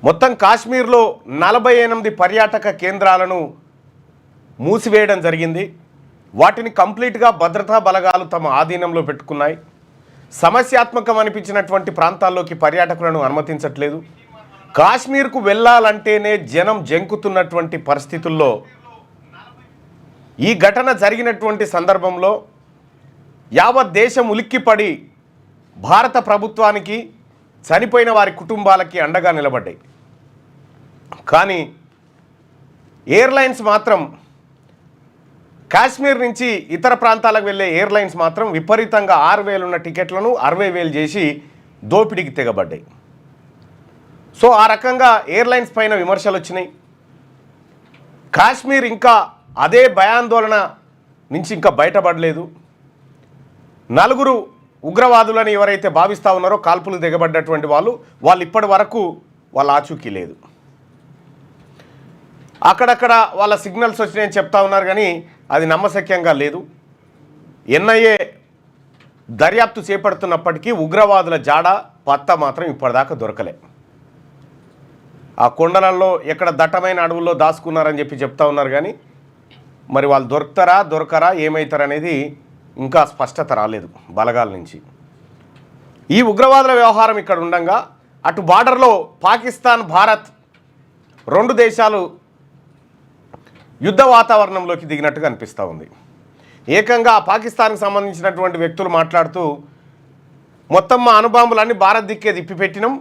మొత్తం కాశ్మీర్లో 48 పర్యాటక కేంద్రాలను మూసివేయడం జరిగింది. వాటిని కంప్లీట్గా భద్రతా బలగాలు తమ ఆధీనంలో పెట్టుకున్నాయి. సమస్యాత్మకం అనిపించినటువంటి ప్రాంతాల్లోకి పర్యాటకులను అనుమతించట్లేదు. కాశ్మీర్కు వెళ్ళాలంటేనే జనం జంకుతున్నటువంటి పరిస్థితుల్లో ఈ ఘటన జరిగినటువంటి సందర్భంలో యావత్ దేశం ఉలిక్కిపడి భారత ప్రభుత్వానికి చనిపోయిన వారి కుటుంబాలకి అండగా నిలబడ్డాయి. కానీ ఎయిర్లైన్స్ మాత్రం కాశ్మీర్ నుంచి ఇతర ప్రాంతాలకు వెళ్ళే ఎయిర్లైన్స్ మాత్రం విపరీతంగా 6,000 ఉన్న టికెట్లను 60,000 చేసి దోపిడీకి తెగబడ్డాయి. సో ఆ రకంగా ఎయిర్లైన్స్ పైన విమర్శలు వచ్చినాయి. కాశ్మీర్ ఇంకా అదే భయాందోళన నుంచి ఇంకా బయటపడలేదు. 4 ఉగ్రవాదులని ఎవరైతే భావిస్తూ ఉన్నారో కాల్పులు దిగబడ్డటువంటి వాళ్ళు ఇప్పటి వరకు వాళ్ళ ఆచూకీ లేదు. అక్కడక్కడ వాళ్ళ సిగ్నల్స్ వచ్చినాయని చెప్తా ఉన్నారు, కానీ అది నమ్మశక్యంగా లేదు. ఎన్ఐఏ దర్యాప్తు చేపడుతున్నప్పటికీ ఉగ్రవాదుల జాడ పత్తా మాత్రం ఇప్పటిదాకా దొరకలే. ఆ కొండలలో ఎక్కడ దట్టమైన అడవుల్లో దాచుకున్నారని చెప్తా ఉన్నారు, కానీ మరి వాళ్ళు దొరకరా ఏమవుతారనేది ఇంకా స్పష్టత రాలేదు బలగాల నుంచి. ఈ ఉగ్రవాదుల వ్యవహారం ఇక్కడ ఉండగా అటు బార్డర్లో పాకిస్తాన్ భారత్ 2 దేశాలు యుద్ధ వాతావరణంలోకి దిగినట్టుగా అనిపిస్తూ ఉంది. ఏకంగా పాకిస్తాన్కి సంబంధించినటువంటి వ్యక్తులు మాట్లాడుతూ మొత్తం మా అణుబాంబులన్నీ భారత్ దిక్కే తిప్పిపెట్టినాం,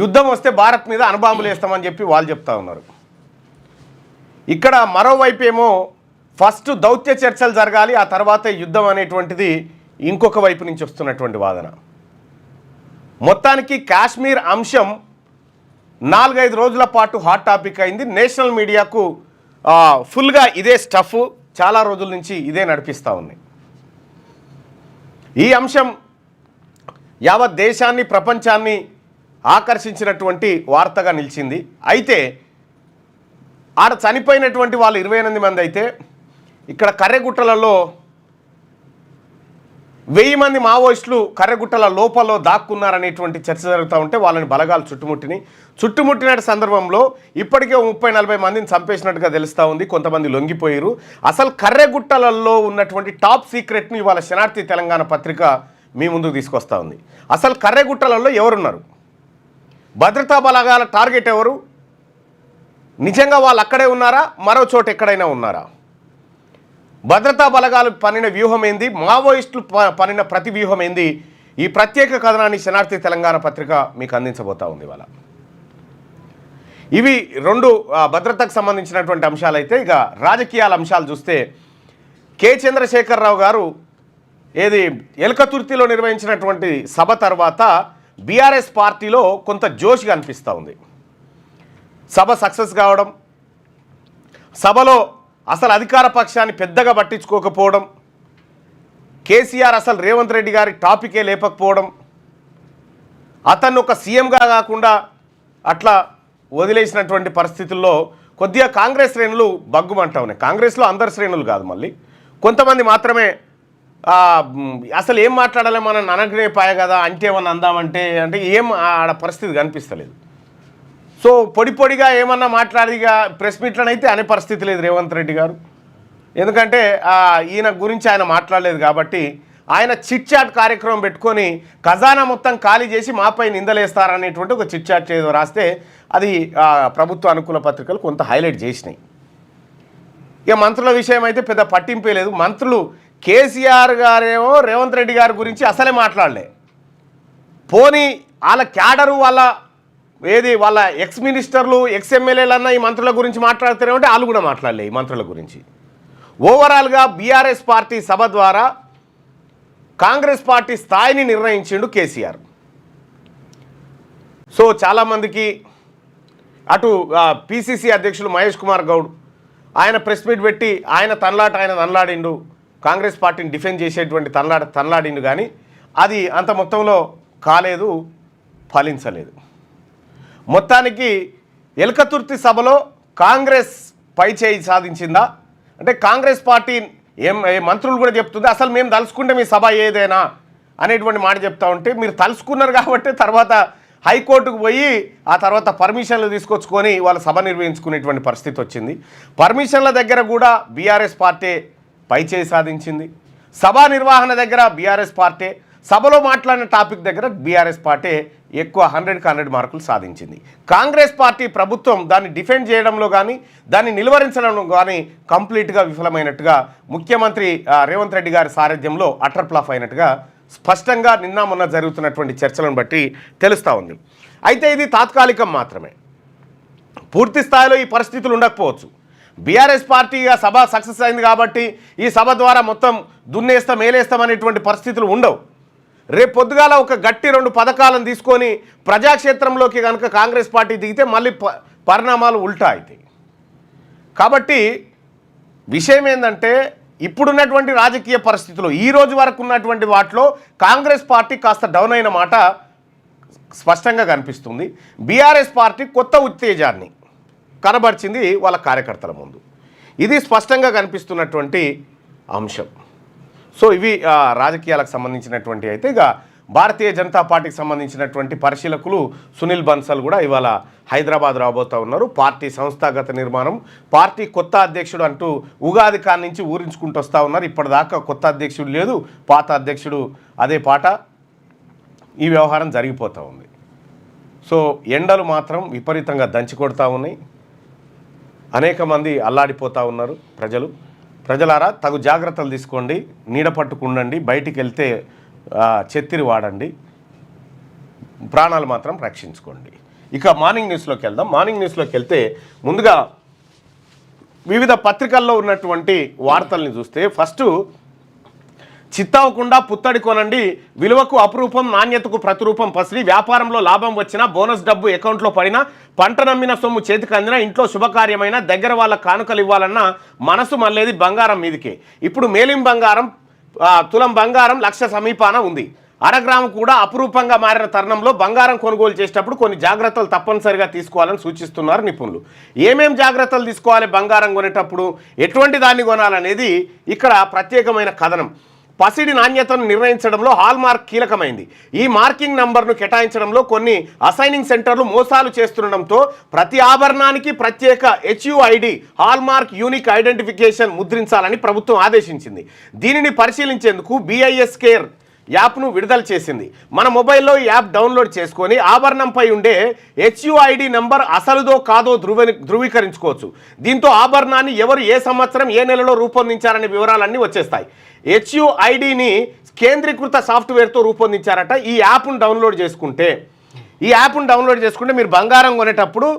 యుద్ధం వస్తే భారత్ మీద అణుబాంబులు వేస్తామని చెప్పి వాళ్ళు చెప్తా ఉన్నారు. ఇక్కడ మరోవైపు ఏమో ఫస్ట్ దౌత్య చర్చలు జరగాలి, ఆ తర్వాత యుద్ధం అనేటువంటిది ఇంకొక వైపు నుంచి వస్తున్నటువంటి వాదన. మొత్తానికి కాశ్మీర్ అంశం 4-5 రోజుల పాటు హాట్ టాపిక్ అయింది. నేషనల్ మీడియాకు ఫుల్గా ఇదే స్టఫ్ చాలా రోజుల నుంచి ఇదే నడిపిస్తూ ఉంది. ఈ అంశం యావత్ దేశాన్ని ప్రపంచాన్ని ఆకర్షించినటువంటి వార్తగా నిలిచింది. అయితే ఆడ చనిపోయినటువంటి వాళ్ళు 28 మంది అయితే ఇక్కడ కర్రెగుట్టలలో 1000 మంది మావోయిస్టులు కర్రెగుట్టల లోపల దాక్కున్నారనేటువంటి చర్చ జరుగుతూ ఉంటే వాళ్ళని బలగాలు చుట్టుముట్టిన సందర్భంలో ఇప్పటికే 30-40 మందిని చంపేసినట్టుగా తెలుస్తూ ఉంది. కొంతమంది లొంగిపోయారు. అసలు కర్రెగుట్టలలో ఉన్నటువంటి టాప్ సీక్రెట్ని ఇవాళ శనార్థి తెలంగాణ పత్రిక మీ ముందుకు తీసుకొస్తూ ఉంది. అసలు కర్రెగుట్టలలో ఎవరున్నారు, భద్రతా బలగాల టార్గెట్ ఎవరు, నిజంగా వాళ్ళు అక్కడే ఉన్నారా, మరో చోట ఎక్కడైనా ఉన్నారా, భద్రతా బలగాలు పన్నిన వ్యూహం ఏంది, మావోయిస్టులు పన్నిన ప్రతి వ్యూహం ఏంది, ఈ ప్రత్యేక కథనాన్ని శనార్థి తెలంగాణ పత్రిక మీకు అందించబోతా ఉంది ఇవాళ. ఇవి 2 భద్రతకు సంబంధించినటువంటి అంశాలు. అయితే ఇక రాజకీయాల అంశాలు చూస్తే కె చంద్రశేఖరరావు గారు ఎల్కతుర్తిలో నిర్వహించినటువంటి సభ తర్వాత బీఆర్ఎస్ పార్టీలో కొంత జోష్గా అనిపిస్తూ ఉంది. సభ సక్సెస్ కావడం, సభలో అసలు అధికార పక్షాన్ని పెద్దగా పట్టించుకోకపోవడం, కేసీఆర్ అసలు రేవంత్ రెడ్డి గారి టాపికే లేపకపోవడం, అతన్ని ఒక సీఎంగా కాకుండా అట్లా వదిలేసినటువంటి పరిస్థితుల్లో కొద్దిగా కాంగ్రెస్ శ్రేణులు బగ్గుమంటా ఉన్నాయి. కాంగ్రెస్లో అందరు శ్రేణులు కాదు, మళ్ళీ కొంతమంది మాత్రమే అసలు ఏం మాట్లాడాలి మనం అనగనే పాయ కదా, అంటే ఏమన్నా అందామంటే ఏం ఆడ పరిస్థితి కనిపిస్తలేదు. సో పొడిగా ఏమన్నా మాట్లాడిగా ప్రెస్ మీట్లనైతే అనే పరిస్థితి లేదు రేవంత్ రెడ్డి గారు. ఎందుకంటే ఈయన గురించి ఆయన మాట్లాడలేదు కాబట్టి ఆయన చిట్ చాట్ కార్యక్రమం పెట్టుకొని ఖజానా మొత్తం ఖాళీ చేసి మాపై నిందలేస్తారనేటువంటి ఒక చిట్ చాట్ ఏదో రాస్తే అది ప్రభుత్వ అనుకూల పత్రికలు కొంత హైలైట్ చేసినాయి. ఇక మంత్రుల విషయం అయితే పెద్ద పట్టింపే లేదు. మంత్రులు కేసీఆర్ గారేమో రేవంత్ రెడ్డి గారి గురించి అసలే మాట్లాడలే. పోనీ వాళ్ళ క్యాడరు వాళ్ళ ఎక్స్ మినిస్టర్లు ఎక్స్ ఎమ్మెల్యేలన్నా ఈ మంత్రుల గురించి మాట్లాడుతారేమంటే వాళ్ళు కూడా మాట్లాడలే ఈ మంత్రుల గురించి. ఓవరాల్గా బీఆర్ఎస్ పార్టీ సభ ద్వారా కాంగ్రెస్ పార్టీ స్థాయిని నిర్ణయించిండు కేసీఆర్. సో చాలామందికి అటు పిసిసి అధ్యక్షులు మహేష్ కుమార్ గౌడ్ ఆయన ప్రెస్ మీట్ పెట్టి ఆయన తనలాడిండు, కాంగ్రెస్ పార్టీని డిఫెండ్ చేసేటువంటి తనలాడిండు, కానీ అది అంత మొత్తంలో కాలేదు, ఫలించలేదు. మొత్తానికి ఎల్కతుర్తి సభలో కాంగ్రెస్ పైచేయి సాధించిందా అంటే కాంగ్రెస్ పార్టీ మంత్రులు కూడా చెప్తుంది అసలు మేము తలుసుకుంటే మీ సభ ఏదైనా అనేటువంటి మాట చెప్తా ఉంటే మీరు తలుసుకున్నారు కాబట్టి తర్వాత హైకోర్టుకు పోయి ఆ తర్వాత పర్మిషన్లు తీసుకొచ్చుకొని వాళ్ళ సభ నిర్వహించుకునేటువంటి పరిస్థితి వచ్చింది. పర్మిషన్ల దగ్గర కూడా బీఆర్ఎస్ పార్టీ పైచేయి సాధించింది. సభా నిర్వహణ దగ్గర బీఆర్ఎస్ పార్టీ, సభలో మాట్లాడిన టాపిక్ దగ్గర బీఆర్ఎస్ పార్టీ ఎక్కువ 100కి 100 మార్కులు సాధించింది. కాంగ్రెస్ పార్టీ ప్రభుత్వం దాన్ని డిఫెండ్ చేయడంలో కానీ దాన్ని నిలువరించడంలో కానీ కంప్లీట్గా విఫలమైనట్టుగా ముఖ్యమంత్రి రేవంత్ రెడ్డి గారి సారథ్యంలో అటర్ ఫ్లాప్ అయినట్టుగా స్పష్టంగా నిన్న మొన్న జరుగుతున్నటువంటి చర్చలను బట్టి తెలుస్తూ ఉంది. అయితే ఇది తాత్కాలికం మాత్రమే, పూర్తి స్థాయిలో ఈ పరిస్థితులు ఉండకపోవచ్చు. బీఆర్ఎస్ పార్టీ సభ సక్సెస్ అయింది కాబట్టి ఈ సభ ద్వారా మొత్తం దున్నేస్తాం మేలేస్తాం అనేటువంటి పరిస్థితులు ఉండవు. రేపు పొద్దుగాల ఒక గట్టి 2 పథకాలను తీసుకొని ప్రజాక్షేత్రంలోకి కనుక కాంగ్రెస్ పార్టీ దిగితే మళ్ళీ పరిణామాలు ఉల్టా అవుతాయి. కాబట్టి విషయం ఏంటంటే ఇప్పుడున్నటువంటి రాజకీయ పరిస్థితులు ఈ రోజు వరకు ఉన్నటువంటి వాటిలో కాంగ్రెస్ పార్టీ కాస్త డౌన్ అయిన మాట స్పష్టంగా కనిపిస్తుంది. బీఆర్ఎస్ పార్టీ కొత్త ఉత్తేజాన్ని కనబరిచింది వాళ్ళ కార్యకర్తల ముందు. ఇది స్పష్టంగా కనిపిస్తున్నటువంటి అంశం. సో ఇవి రాజకీయాలకు సంబంధించినటువంటి. అయితే ఇక భారతీయ జనతా పార్టీకి సంబంధించినటువంటి పరిశీలకులు సునీల్ బన్సల్ కూడా ఇవాళ హైదరాబాద్ రాబోతూ ఉన్నారు. పార్టీ సంస్థాగత నిర్మాణం, పార్టీ కొత్త అధ్యక్షుడు అంటూ ఉగాది కాడి నుంచి ఊరించుకుంటూ వస్తూ ఉన్నారు. ఇప్పటిదాకా కొత్త అధ్యక్షుడు లేదు, పాత అధ్యక్షుడు అదే పాట, ఈ వ్యవహారం జరిగిపోతూ ఉంది. సో ఎండలు మాత్రం విపరీతంగా దంచి కొడుతూ ఉన్నాయి. అనేక మంది అల్లాడిపోతూ ఉన్నారు. ప్రజలారా తగు జాగ్రత్తలు తీసుకోండి, నీడ పట్టుకుండండి, బయటికి వెళ్తే చెత్తిరి వాడండి, ప్రాణాలు మాత్రం రక్షించుకోండి. ఇక మార్నింగ్ న్యూస్లోకి వెళ్దాం. మార్నింగ్ న్యూస్లోకి వెళ్తే ముందుగా వివిధ పత్రికల్లో ఉన్నటువంటి వార్తల్ని చూస్తే ఫస్ట్ చిత్తవకుండా పుత్తడి కొనండి, విలువకు అపురూపం నాణ్యతకు ప్రతిరూపం పసిడి, వ్యాపారంలో లాభం వచ్చినా బోనస్ డబ్బు అకౌంట్లో పడినా పంట నమ్మిన సొమ్ము చేతికి అందినా ఇంట్లో శుభకార్యమైన దగ్గర వాళ్ళ కానుకలు ఇవ్వాలన్నా మనసు మళ్ళేది బంగారం మీదకే. ఇప్పుడు మేలిం బంగారం తులం బంగారం 1,00,000 సమీపాన ఉంది. అరగ్రాము కూడా అపురూపంగా మారిన తరుణంలో బంగారం కొనుగోలు చేసేటప్పుడు కొన్ని జాగ్రత్తలు తప్పనిసరిగా తీసుకోవాలని సూచిస్తున్నారు నిపుణులు. ఏమేం జాగ్రత్తలు తీసుకోవాలి బంగారం కొనేటప్పుడు, ఎటువంటి దాన్ని కొనాలనేది ఇక్కడ ప్రత్యేకమైన కథనం. పసిడి నాణ్యతను నిర్ణయించడంలో హాల్ మార్క్ కీలకమైంది. ఈ మార్కింగ్ నంబర్ను కేటాయించడంలో కొన్ని అసైనింగ్ సెంటర్లు మోసాలు చేస్తుండడంతో ప్రతి ఆభరణానికి ప్రత్యేక HUID hallmark unique identification ముద్రించాలని ప్రభుత్వం ఆదేశించింది. దీనిని పరిశీలించేందుకు BIS కేర్ యాప్ను విడుదల చేసింది. మన మొబైల్లో ఈ యాప్ డౌన్లోడ్ చేసుకొని ఆభరణంపై ఉండే HUID నంబర్ అసలుదో కాదో ధృవీకరించుకోవచ్చు. దీంతో ఆభరణాన్ని ఎవరు ఏ సంవత్సరం ఏ నెలలో రూపొందించారనే వివరాలన్నీ వచ్చేస్తాయి. HUIDని కేంద్రీకృత సాఫ్ట్వేర్తో రూపొందించారట. ఈ యాప్ను డౌన్లోడ్ చేసుకుంటే మీరు బంగారం కొనేటప్పుడు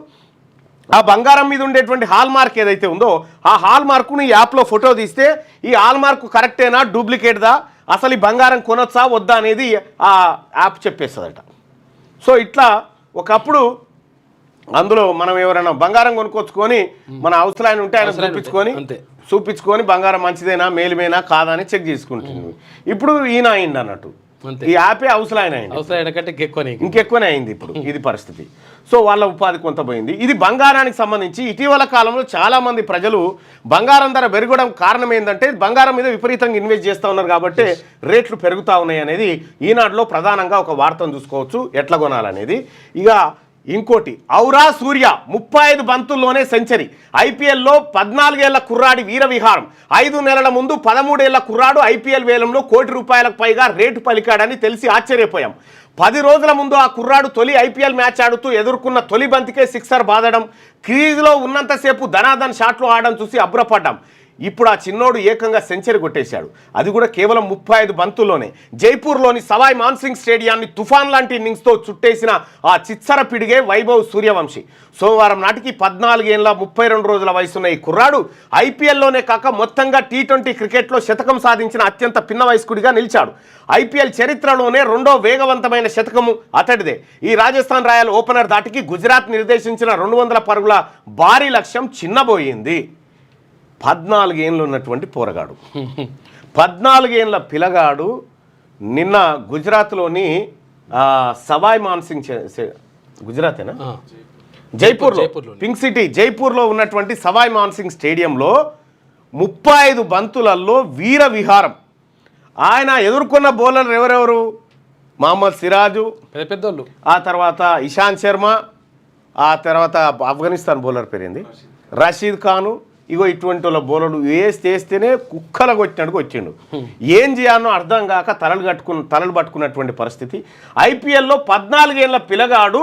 ఆ బంగారం మీద ఉండేటువంటి హాల్ మార్క్ ఏదైతే ఉందో ఆ హాల్ మార్కుని ఈ యాప్లో ఫోటో తీస్తే ఈ హాల్ మార్క్ కరెక్టేనా డూప్లికేట్దా, అసలు ఈ బంగారం కొనొచ్చా వద్దా అనేది ఆ యాప్ చెప్పేస్తుందట. సో ఇట్లా ఒకప్పుడు అందులో మనం ఎవరైనా బంగారం కొనుక్కొచ్చుకొని మన అవసరాన్ని ఉంటే ఆయన చూపించుకొని బంగారం మంచిదేనా మేలుమేనా కాదా అని చెక్ చేసుకుంటుంది. ఇప్పుడు ఈయన అయింది అన్నట్టు, ఈ యాపే అవసరం కంటే ఇంకెక్కువనే అయింది ఇప్పుడు ఇది పరిస్థితి. సో వాళ్ళ ఉపాధి కొంత పోయింది. ఇది బంగారానికి సంబంధించి ఇటీవల కాలంలో చాలామంది ప్రజలు బంగారం ధర పెరగడం కారణం ఏంటంటే బంగారం మీద విపరీతంగా ఇన్వెస్ట్ చేస్తూ ఉన్నారు కాబట్టి రేట్లు పెరుగుతూ ఉన్నాయి అనేది ఈనాడులో ప్రధానంగా ఒక వార్తను చూసుకోవచ్చు ఎట్లా కొనాలనేది. ఇక ఇంకోటి ఔరా సూర్య 35 బంతుల్లోనే సెంచరీ, IPLలో 14 ఏళ్ల కుర్రాడి వీర విహారం, 5 నెలల ముందు 13 ఏళ్ల కుర్రాడు IPL వేలంలో ₹1 కోటి పైగా రేటు పలికాడని తెలిసి ఆశ్చర్యపోయాం. 10 రోజుల ముందు ఆ కుర్రాడు తొలి IPL మ్యాచ్ ఆడుతూ ఎదుర్కొన్న తొలి బంతికే సిక్సర్ బాదడం, క్రీజ్లో ఉన్నంతసేపు ధనాధన్ షాట్లు ఆడడం చూసి అబ్బురపడ్డాం. ఇప్పుడు ఆ చిన్నోడు ఏకంగా సెంచరీ కొట్టేశాడు, అది కూడా కేవలం 35 బంతుల్లోనే. జైపూర్లోని సవాయ్ మాన్సింగ్ స్టేడియాన్ని తుఫాన్ లాంటి ఇన్నింగ్స్తో చుట్టేసిన ఆ చిత్సర పిడిగే వైభవ్ సూర్యవంశీ సోమవారం నాటికి 14 ఏళ్ల 32 రోజుల వయసున్న ఈ కుర్రాడు IPLలోనే కాక మొత్తంగా T20 క్రికెట్లో శతకం సాధించిన అత్యంత పిన్న వయస్కుడిగా నిలిచాడు. IPL చరిత్రలోనే 2వ వేగవంతమైన శతకము అతడిదే. ఈ రాజస్థాన్ రాయల్ ఓపెనర్ దాటికి గుజరాత్ నిర్దేశించిన 200 పరుగుల భారీ లక్ష్యం చిన్నబోయింది. 14 ఏళ్ళు ఉన్నటువంటి పోరగాడు, 14 ఏళ్ళ పిల్లగాడు నిన్న గుజరాత్లోని సవాయ్ మాన్సింగ్ గుజరాతేనా జైపూర్లో పింక్ సిటీ జైపూర్లో ఉన్నటువంటి సవాయ్ మాన్సింగ్ స్టేడియంలో 35 బంతులలో వీర విహారం. ఆయన ఎదుర్కొన్న బౌలర్లు ఎవరెవరు? మహమ్మద్ సిరాజు, పెద్దోళ్ళు, ఆ తర్వాత ఇషాంత్ శర్మ, ఆ తర్వాత ఆఫ్ఘనిస్తాన్ బౌలర్ పేరేంది రషీద్ ఖాను. ఇగో ఇటువంటి వాళ్ళ బౌలర్లు వేస్తేనే కుక్కల కొట్టినట్టుకు వచ్చిండు. ఏం చేయాలో అర్థం కాక తలలు పట్టుకున్నటువంటి పరిస్థితి. ఐపీఎల్లో 14 ఏళ్ల పిల్లగాడు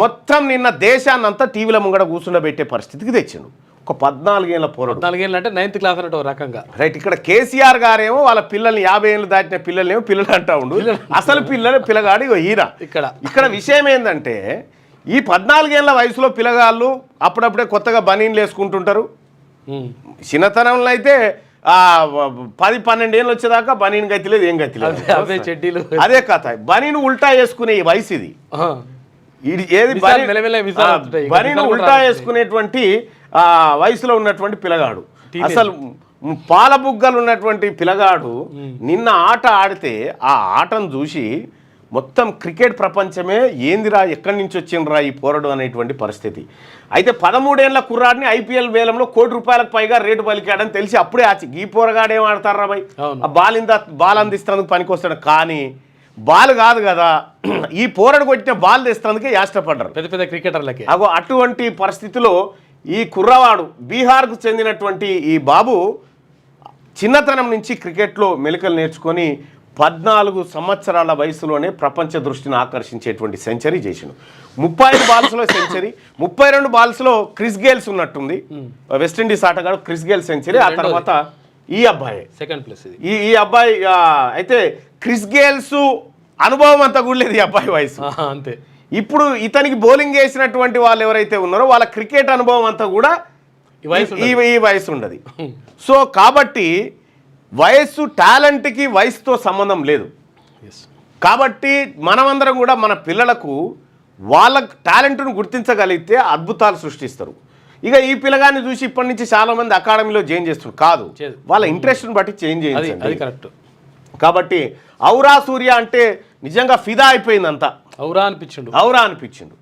మొత్తం నిన్న దేశాన్నంతా టీవీల ముంగడ కూర్చుండబెట్టే పరిస్థితికి తెచ్చిండు. ఒక 14 ఏళ్ల పోరాడు. 14 ఏళ్ళు అంటే 9th క్లాస్ అన్నట్టు రకంగా. రైట్. ఇక్కడ కేసీఆర్ గారేమో వాళ్ళ పిల్లల్ని 50 ఏళ్ళు దాటిన పిల్లలేమో పిల్లలు అంటా ఉండు. అసలు పిల్లగాడు ఇగో ఈయన. ఇక్కడ విషయం ఏంటంటే ఈ 14 ఏళ్ల వయసులో పిల్లగాళ్ళు అప్పుడప్పుడే కొత్తగా బనీన్లు వేసుకుంటుంటారు. చిన్నతనంలో అయితే 10-12 ఏళ్ళు వచ్చేదాకా బనీన్ గతి లేదు, ఏం గతి లేదు. అదే కథ. బనీను ఉల్టా వేసుకునే ఈ వయసు ఇది. ఏది బనీను ఉల్టా వేసుకునేటువంటి వయసులో ఉన్నటువంటి పిల్లగాడు. అసలు పాల బుగ్గలు ఉన్నటువంటి పిల్లగాడు నిన్న ఆట ఆడితే ఆ ఆటను చూసి మొత్తం క్రికెట్ ప్రపంచమే ఏందిరా, ఎక్కడి నుంచి వచ్చిందిరా ఈ పోరడు అనేటువంటి పరిస్థితి. అయితే 13 ఏళ్ల కుర్రాడిని ఐపీఎల్ వేలంలో ₹1 కోటి పైగా రేటు పలికాడని తెలిసి అప్పుడే ఈ పోరగాడేం ఆడతారా భయ్, ఆ బాల్ అందిస్తున్నందుకు పనికొస్తాడు. కానీ బాల్ కాదు కదా, ఈ పోరడు కొట్టిన బాల్ తెస్తున్నందుకే యాష్టపడ్డారు పెద్ద పెద్ద క్రికెటర్లకి. అగో అటువంటి పరిస్థితిలో ఈ కుర్రవాడు బీహార్కు చెందినటువంటి ఈ బాబు చిన్నతనం నుంచి క్రికెట్లో మెలకువలు నేర్చుకొని 14 సంవత్సరాల వయసులోనే ప్రపంచ దృష్టిని ఆకర్షించేటువంటి సెంచరీ చేసిండు. 35 బాల్స్లో సెంచరీ, 32 బాల్స్లో క్రిస్ గేల్స్ ఉన్నట్టుంది, వెస్టిండీస్ ఆటగాడు క్రిస్ గేల్ సెంచరీ. ఆ తర్వాత ఈ అబ్బాయి సెకండ్ ప్లేస్. ఈ అబ్బాయి అయితే క్రిస్ గేల్స్ అనుభవం అంతా కూడా లేదు ఈ అబ్బాయి వయసు అంతే. ఇప్పుడు ఇతనికి బౌలింగ్ వేసినటువంటి వాళ్ళు ఎవరైతే ఉన్నారో వాళ్ళ క్రికెట్ అనుభవం అంతా కూడా ఈ వయసు ఉండదు. సో కాబట్టి వయస్సు టాలెంట్కి వయసుతో సంబంధం లేదు. కాబట్టి మనమందరం కూడా మన పిల్లలకు వాళ్ళ టాలెంట్ను గుర్తించగలిగితే అద్భుతాలు సృష్టిస్తారు. ఇక ఈ పిల్లగాన్ని చూసి ఇప్పటి నుంచి చాలామంది అకాడమీలో జాయిన్ చేస్తున్నారు. కాదు, వాళ్ళ ఇంట్రెస్ట్ని బట్టి చేంజ్ చేయండి. కరెక్ట్. కాబట్టి ఔరా సూర్య అంటే నిజంగా ఫిదా అయిపోయిందంతా. ఔరా అనిపించిండు.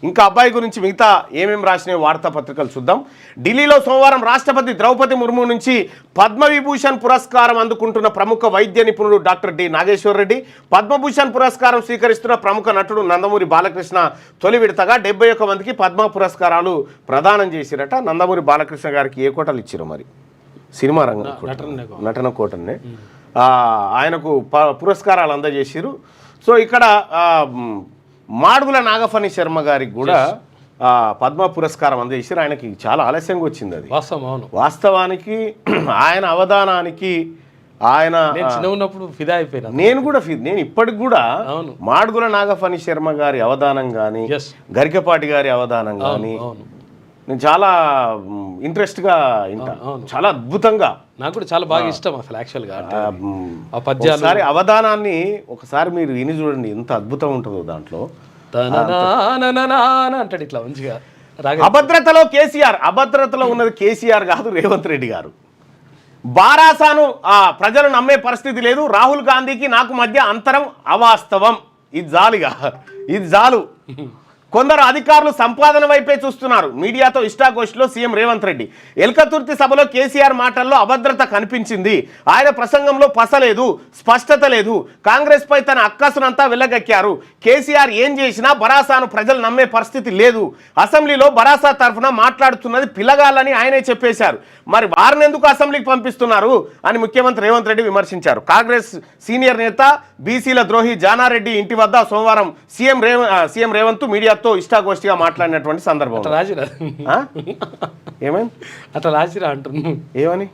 ఇంకా అబ్బాయి గురించి మిగతా ఏమేమి రాసిన వార్తాపత్రికలు చూద్దాం. ఢిల్లీలో సోమవారం రాష్ట్రపతి ద్రౌపది ముర్ము నుంచి పద్మవిభూషణ్ పురస్కారం అందుకుంటున్న ప్రముఖ వైద్య నిపుణుడు డాక్టర్ డి నాగేశ్వర్ రెడ్డి, పద్మభూషణ్ పురస్కారం స్వీకరిస్తున్న ప్రముఖ నటుడు నందమూరి బాలకృష్ణ తొలి విడతగా 71 మందికి పద్మ పురస్కారాలు ప్రదానం చేసిరట. నందమూరి బాలకృష్ణ గారికి ఏ కోటలు ఇచ్చారు మరి? సినిమా రంగం నటన కోటనే ఆయనకు పురస్కారాలు అందజేసిరు. సో ఇక్కడ మాడుగుల నాగఫణి శర్మ గారికి కూడా పద్మ పురస్కారం అందజేసారు. ఆయనకి చాలా ఆలస్యంగా వచ్చింది అది. వాస్తవానికి ఆయన అవధానానికి ఆయన ఉన్నప్పుడు ఫిదా అయిపోయినా నేను ఇప్పటికి కూడా మాడుగుల నాగఫణి శర్మ గారి అవధానం కానీ గరికపాటి గారి అవధానం కానీ నేను చాలా ఇంట్రెస్ట్గా వింటా. చాలా అద్భుతంగా, నాకు కూడా చాలా బాగా ఇష్టం అసలు యాక్చువల్గా ఒకసారి అవధానాన్ని ఒకసారి మీరు విని చూడండి, ఎంత అద్భుతం ఉంటుందో దాంట్లో. అంటాడు ఇట్లా మంచిగా. అభద్రతలో ఉన్నది కేసీఆర్ కాదు, రేవంత్ రెడ్డి గారు. బారాసాను ప్రజలు నమ్మే పరిస్థితి లేదు. రాహుల్ గాంధీకి నాకు మధ్య అంతరం అవాస్తవం. ఇది చాలు. కొందరు అధికారులు సంపాదన వైపే చూస్తున్నారు. మీడియాతో ఇష్టాగోష్ఠిలో సీఎం రేవంత్ రెడ్డి. ఎల్కతుర్తి సభలో కేసీఆర్ మాటల్లో అభద్రత కనిపించింది. ఆయన ప్రసంగంలో పసలేదు, స్పష్టత లేదు. కాంగ్రెస్ పై తన అక్కసునంతా వెళ్ళగక్కారు. కేసీఆర్ ఏం చేసినా బరాసాను ప్రజలు నమ్మే పరిస్థితి లేదు. అసెంబ్లీలో బరాసా తరఫున మాట్లాడుతున్నది పిల్లగాళ్ళని ఆయనే చెప్పేశారు. మరి వారిని ఎందుకు అసెంబ్లీకి పంపిస్తున్నారు అని ముఖ్యమంత్రి రేవంత్ రెడ్డి విమర్శించారు. కాంగ్రెస్ సీనియర్ నేత బీసీల ద్రోహి జానారెడ్డి ఇంటి వద్ద సోమవారం సీఎం రేవంత్ మీడియాతో ఇష్టాగోష్ఠిగా మాట్లాడినటువంటి సందర్భం. ఏమైంది అట్లా రాసిరా అంటున్నా. ఏమని?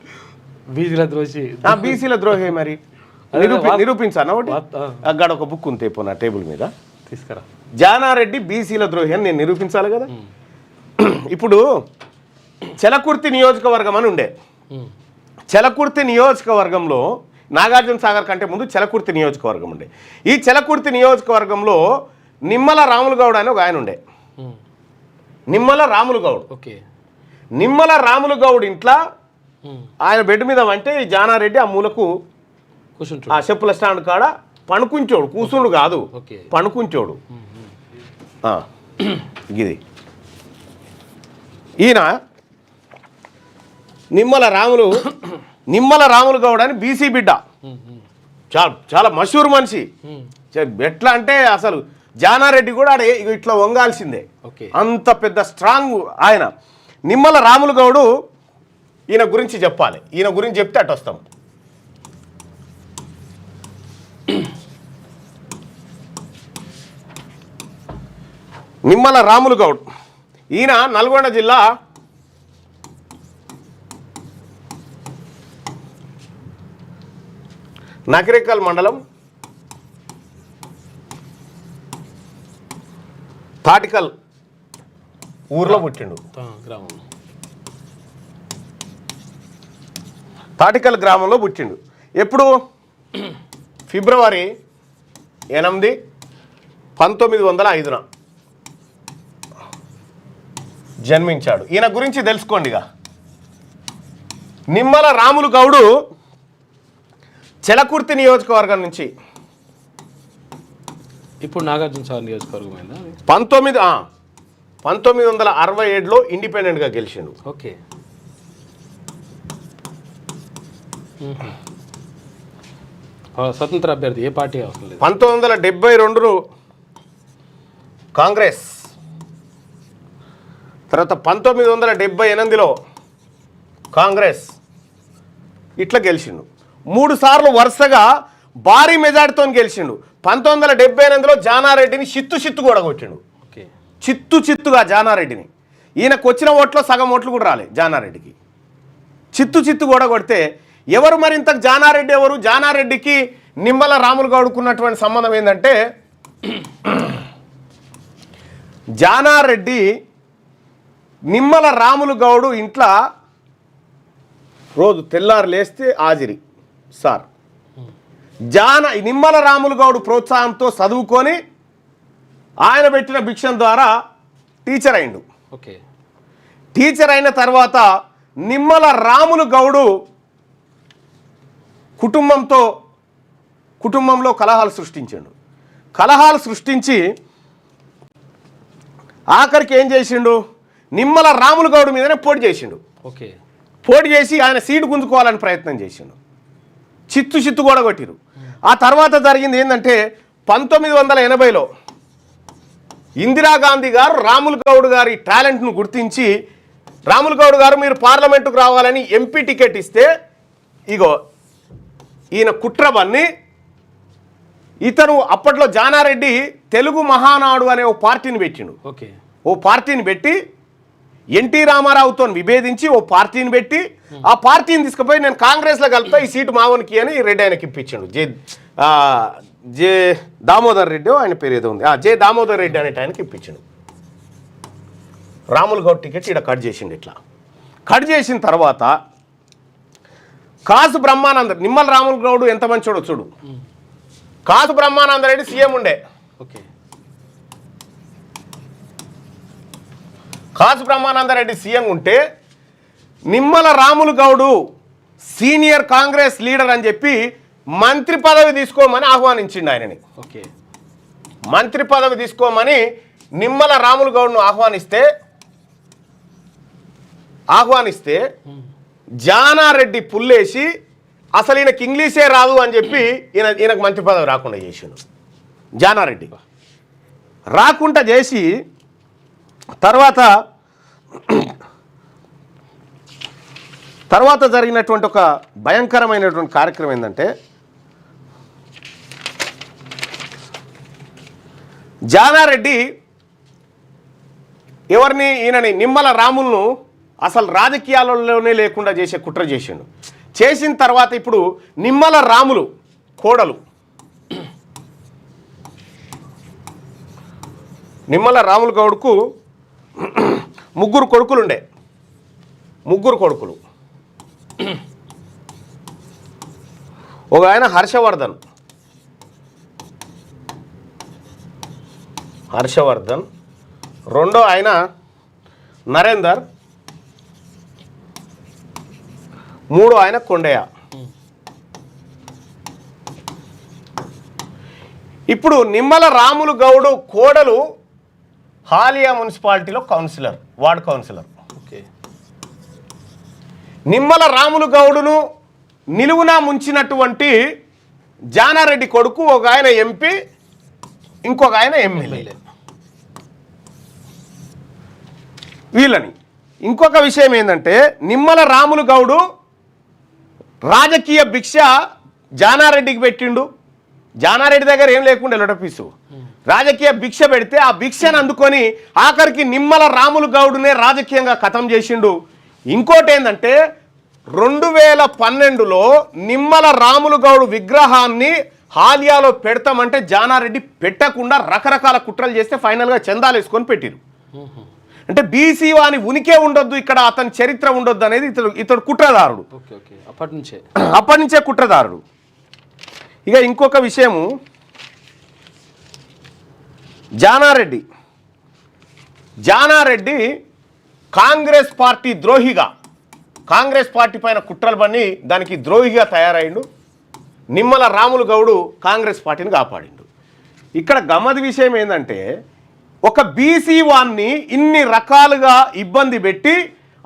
బీసీల ద్రోహి మరి నిరూపించాను. ఒకటి అక్కడ ఒక బుక్ ఉంది నా టేబుల్ మీద, తీసుకురా. జానారెడ్డి బీసీల ద్రోహి అని నేను నిరూపించాలి కదా. ఇప్పుడు చెలకుర్తి నియోజకవర్గం అని ఉండే. చెలకుర్తి నియోజకవర్గంలో నాగార్జున సాగర్ కంటే ముందు చెలకుర్తి నియోజకవర్గం ఉండే. ఈ చెలకుర్తి నియోజకవర్గంలో నిమ్మల రాములు గౌడ్ అని ఒక ఆయన ఉండే. నిమ్మల రాములు గౌడ్. నిమ్మల రాములు గౌడ్ ఇంట్లో ఆయన బెడ్ మీద అంటే ఈ జానారెడ్డి ఆ మూలకు ఆ చెప్పుల స్టాండ్ కాడ పణుకుంచోడు, కూసుండు కాదు, పణుకుంచోడు. ఇది ఈయన నిమ్మల రాములు గౌడ్ అని బీసీ బిడ్డ, చాలా మషూర్ మనిషి. ఎట్లా అంటే అసలు జానారెడ్డి కూడా ఆడ ఇట్లా వంగాల్సిందే, ఓకే. అంత పెద్ద స్ట్రాంగ్ ఆయన. నిమ్మల రాములు గౌడు ఈయన గురించి చెప్పాలి, ఈయన గురించి చెప్తే అటు వస్తాం. నిమ్మల రాములు గౌడ్ ఈయన నల్గొండ జిల్లా నకిరేకల్ మండలం తాటికల్ ఊర్లో పుట్టిండు. గ్రామం తాటికల్ గ్రామంలో పుట్టిండు. ఎప్పుడు? ఫిబ్రవరి 8, 1905 జన్మించాడు. ఈయన గురించి తెలుసుకోండిగా. నిమ్మల రాములు గౌడు చెలకుర్తి నియోజకవర్గం నుంచి ఇప్పుడు నాగార్జున సాగర్ నియోజకవర్గం 1967లో ఇండిపెండెంట్గా గెలిచిండు. ఓకే. స్వతంత్ర అభ్యర్థి ఏ పార్టీ అవసరం లేదు. 1972 కాంగ్రెస్, తర్వాత 1978లో కాంగ్రెస్, ఇట్లా గెలిచిండు. 3 సార్లు వరుసగా భారీ మెజార్టీతో గెలిచిండు. 1978లో జానారెడ్డిని చిత్తు కూడా కొట్టిండు. ఓకే. చిత్తుగా జానారెడ్డిని. ఈయనకు వచ్చిన ఓట్లో సగం ఓట్లు కూడా రాలే జానారెడ్డికి. చిత్తు కూడా కొడితే ఎవరు మరి ఇంతకు జానారెడ్డి ఎవరు? జానారెడ్డికి నిమ్మల రాములు గౌడుకున్నటువంటి సంబంధం ఏంటంటే, జానారెడ్డి నిమ్మల రాములు గౌడు ఇంట్లో రోజు తెల్లారు లేస్తే హాజరి సార్. నిమ్మల రాములు గౌడు ప్రోత్సాహంతో చదువుకొని ఆయన పెట్టిన భిక్షం ద్వారా టీచర్ అయిండు. ఓకే. టీచర్ అయిన తర్వాత నిమ్మల రాములు గౌడు కుటుంబంలో కలహాలు సృష్టించి ఆఖరికి ఏం చేసిండు? నిమ్మల రాములు గౌడు మీదనే పోటీ చేసిండు. ఓకే. పోటీ చేసి ఆయన సీటు గుంజుకోవాలని ప్రయత్నం చేసిండు. చిత్తు కూడా కొట్టిరు. ఆ తర్వాత జరిగింది ఏంటంటే 1980లో ఇందిరాగాంధీ గారు రాములు గౌడ్ గారి టాలెంట్ను గుర్తించి, రాములు గౌడ్ గారు మీరు పార్లమెంటుకు రావాలని ఎంపీ టికెట్ ఇస్తే, ఇగో ఈయన కుట్రబన్ని ఇతను అప్పట్లో జానారెడ్డి తెలుగు మహానాడు అనే ఓ పార్టీని పెట్టిండు. ఓకే. ఓ పార్టీని పెట్టి ఎన్టీ రామారావుతో విభేదించి ఓ పార్టీని పెట్టి ఆ పార్టీని తీసుకుపోయి నేను కాంగ్రెస్లో కలుపుతా, ఈ సీటు మావనికి అని రెడ్డి ఆయనకి ఇప్పించాడు. జే దామోదర్ రెడ్డి ఆయన పేరు ఏదో ఉంది, జే దామోదర్ రెడ్డి అనేట ఆయనకి ఇప్పించాడు. రాములు గౌడ్ టికెట్ ఇక్కడ కట్ చేసిండు. ఇట్లా కట్ చేసిన తర్వాత కాసు బ్రహ్మానంద, నిమ్మల రాములు గౌడ్ ఎంత మంచోడో చూడు. కాసు బ్రహ్మానంద రెడ్డి సీఎం ఉండే. ఓకే. కాసు బ్రహ్మానందరెడ్డి సీఎం ఉంటే నిమ్మల రాములు గౌడు సీనియర్ కాంగ్రెస్ లీడర్ అని చెప్పి మంత్రి పదవి తీసుకోమని ఆహ్వానించిండు ఆయనని. ఓకే. మంత్రి పదవి తీసుకోమని నిమ్మల రాములు గౌడ్ను ఆహ్వానిస్తే జానారెడ్డి పుల్లేసి అసలు ఈయనకి ఇంగ్లీషే రాదు అని చెప్పి ఈయనకు మంత్రి పదవి రాకుండా చేసిండు. జానారెడ్డి రాకుండా చేసి తర్వాత జరిగినటువంటి ఒక భయంకరమైనటువంటి కార్యక్రమం ఏంటంటే, జానారెడ్డి ఈయనని నిమ్మల రాములను అసలు రాజకీయాలలోనే లేకుండా చేసే కుట్ర చేసిండు. చేసిన తర్వాత ఇప్పుడు నిమ్మల రాములు కోడలు, నిమ్మల రాములు గౌడ్కు 3 కొడుకులుండే. 3 కొడుకులు. ఒక ఆయన హర్షవర్ధన్, రెండో ఆయన నరేందర్, 3 ఆయన కొండయ్య. ఇప్పుడు నిమ్మల రాములు గౌడు కోడలు హాలియా మున్సిపాలిటీలో ward councillor. Okay. Nimmala Ramulu గౌడును నిలువునా ముంచినటువంటి జానారెడ్డి కొడుకు ఒక ఆయన ఎంపీ ఇంకొక ఆయన ఎమ్మెల్యే. వీళ్ళని ఇంకొక విషయం ఏంటంటే నిమ్మల రాములు గౌడు రాజకీయ భిక్ష జానారెడ్డికి పెట్టిండు. జానారెడ్డి దగ్గర ఏం లేకుండా లొటపీసు రాజకీయ భిక్ష పెడితే ఆ భిక్షను అందుకొని ఆఖరికి నిమ్మల రాములు గౌడునే రాజకీయంగా ఖతం చేసిండు. ఇంకోటి ఏంటంటే 2012లో నిమ్మల రాములు గౌడు విగ్రహాన్ని హాలియాలో పెడతామంటే జానారెడ్డి పెట్టకుండా రకరకాల కుట్రలు చేస్తే ఫైనల్గా చందాలు వేసుకొని పెట్టిరు. అంటే బీసీ వాని ఉనికే ఉండొద్దు, ఇక్కడ అతని చరిత్ర ఉండొద్దు అనేది ఇతడు కుట్రదారుడు. అప్పటి నుంచే కుట్రదారుడు. ఇక ఇంకొక విషయము, జానారెడ్డి కాంగ్రెస్ పార్టీ ద్రోహిగా, కాంగ్రెస్ పార్టీ పైన కుట్రలు పని దానికి ద్రోహిగా తయారైండు. నిమ్మల రాములు గౌడు కాంగ్రెస్ పార్టీని కాపాడిండు. ఇక్కడ గమ్మది విషయం ఏంటంటే ఒక బీసీ వాన్ని ఇన్ని రకాలుగా ఇబ్బంది పెట్టి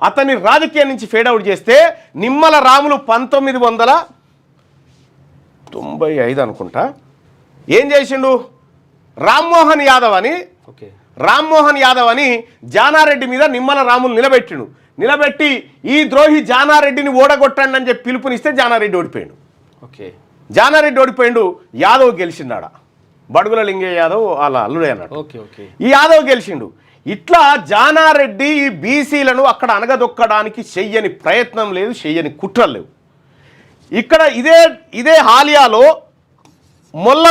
అతన్ని రాజకీయం నుంచి ఫేడౌట్ చేస్తే నిమ్మల రాములు 1995 అనుకుంటా ఏం చేసిండు, రామ్మోహన్ యాదవ్ అని జానారెడ్డి మీద నిమ్మల రాములు నిలబెట్టి ఈ ద్రోహి జానారెడ్డిని ఓడగొట్టండి అని చెప్పి పిలుపునిస్తే జానారెడ్డి ఓడిపోయిండు. యాదవ్ గెలిచిండాడ, బడుగుల లింగయ్య యాదవ్ వాళ్ళ అల్లుడే అన్నాడు. ఈ యాదవ్ గెలిచిండు. ఇట్లా జానారెడ్డి ఈ బీసీలను అక్కడ అనగదొక్కడానికి చెయ్యని ప్రయత్నం లేదు, చెయ్యని కుట్రలు లేవు. ఇక్కడ ఇదే హాలియాలో మొల్ల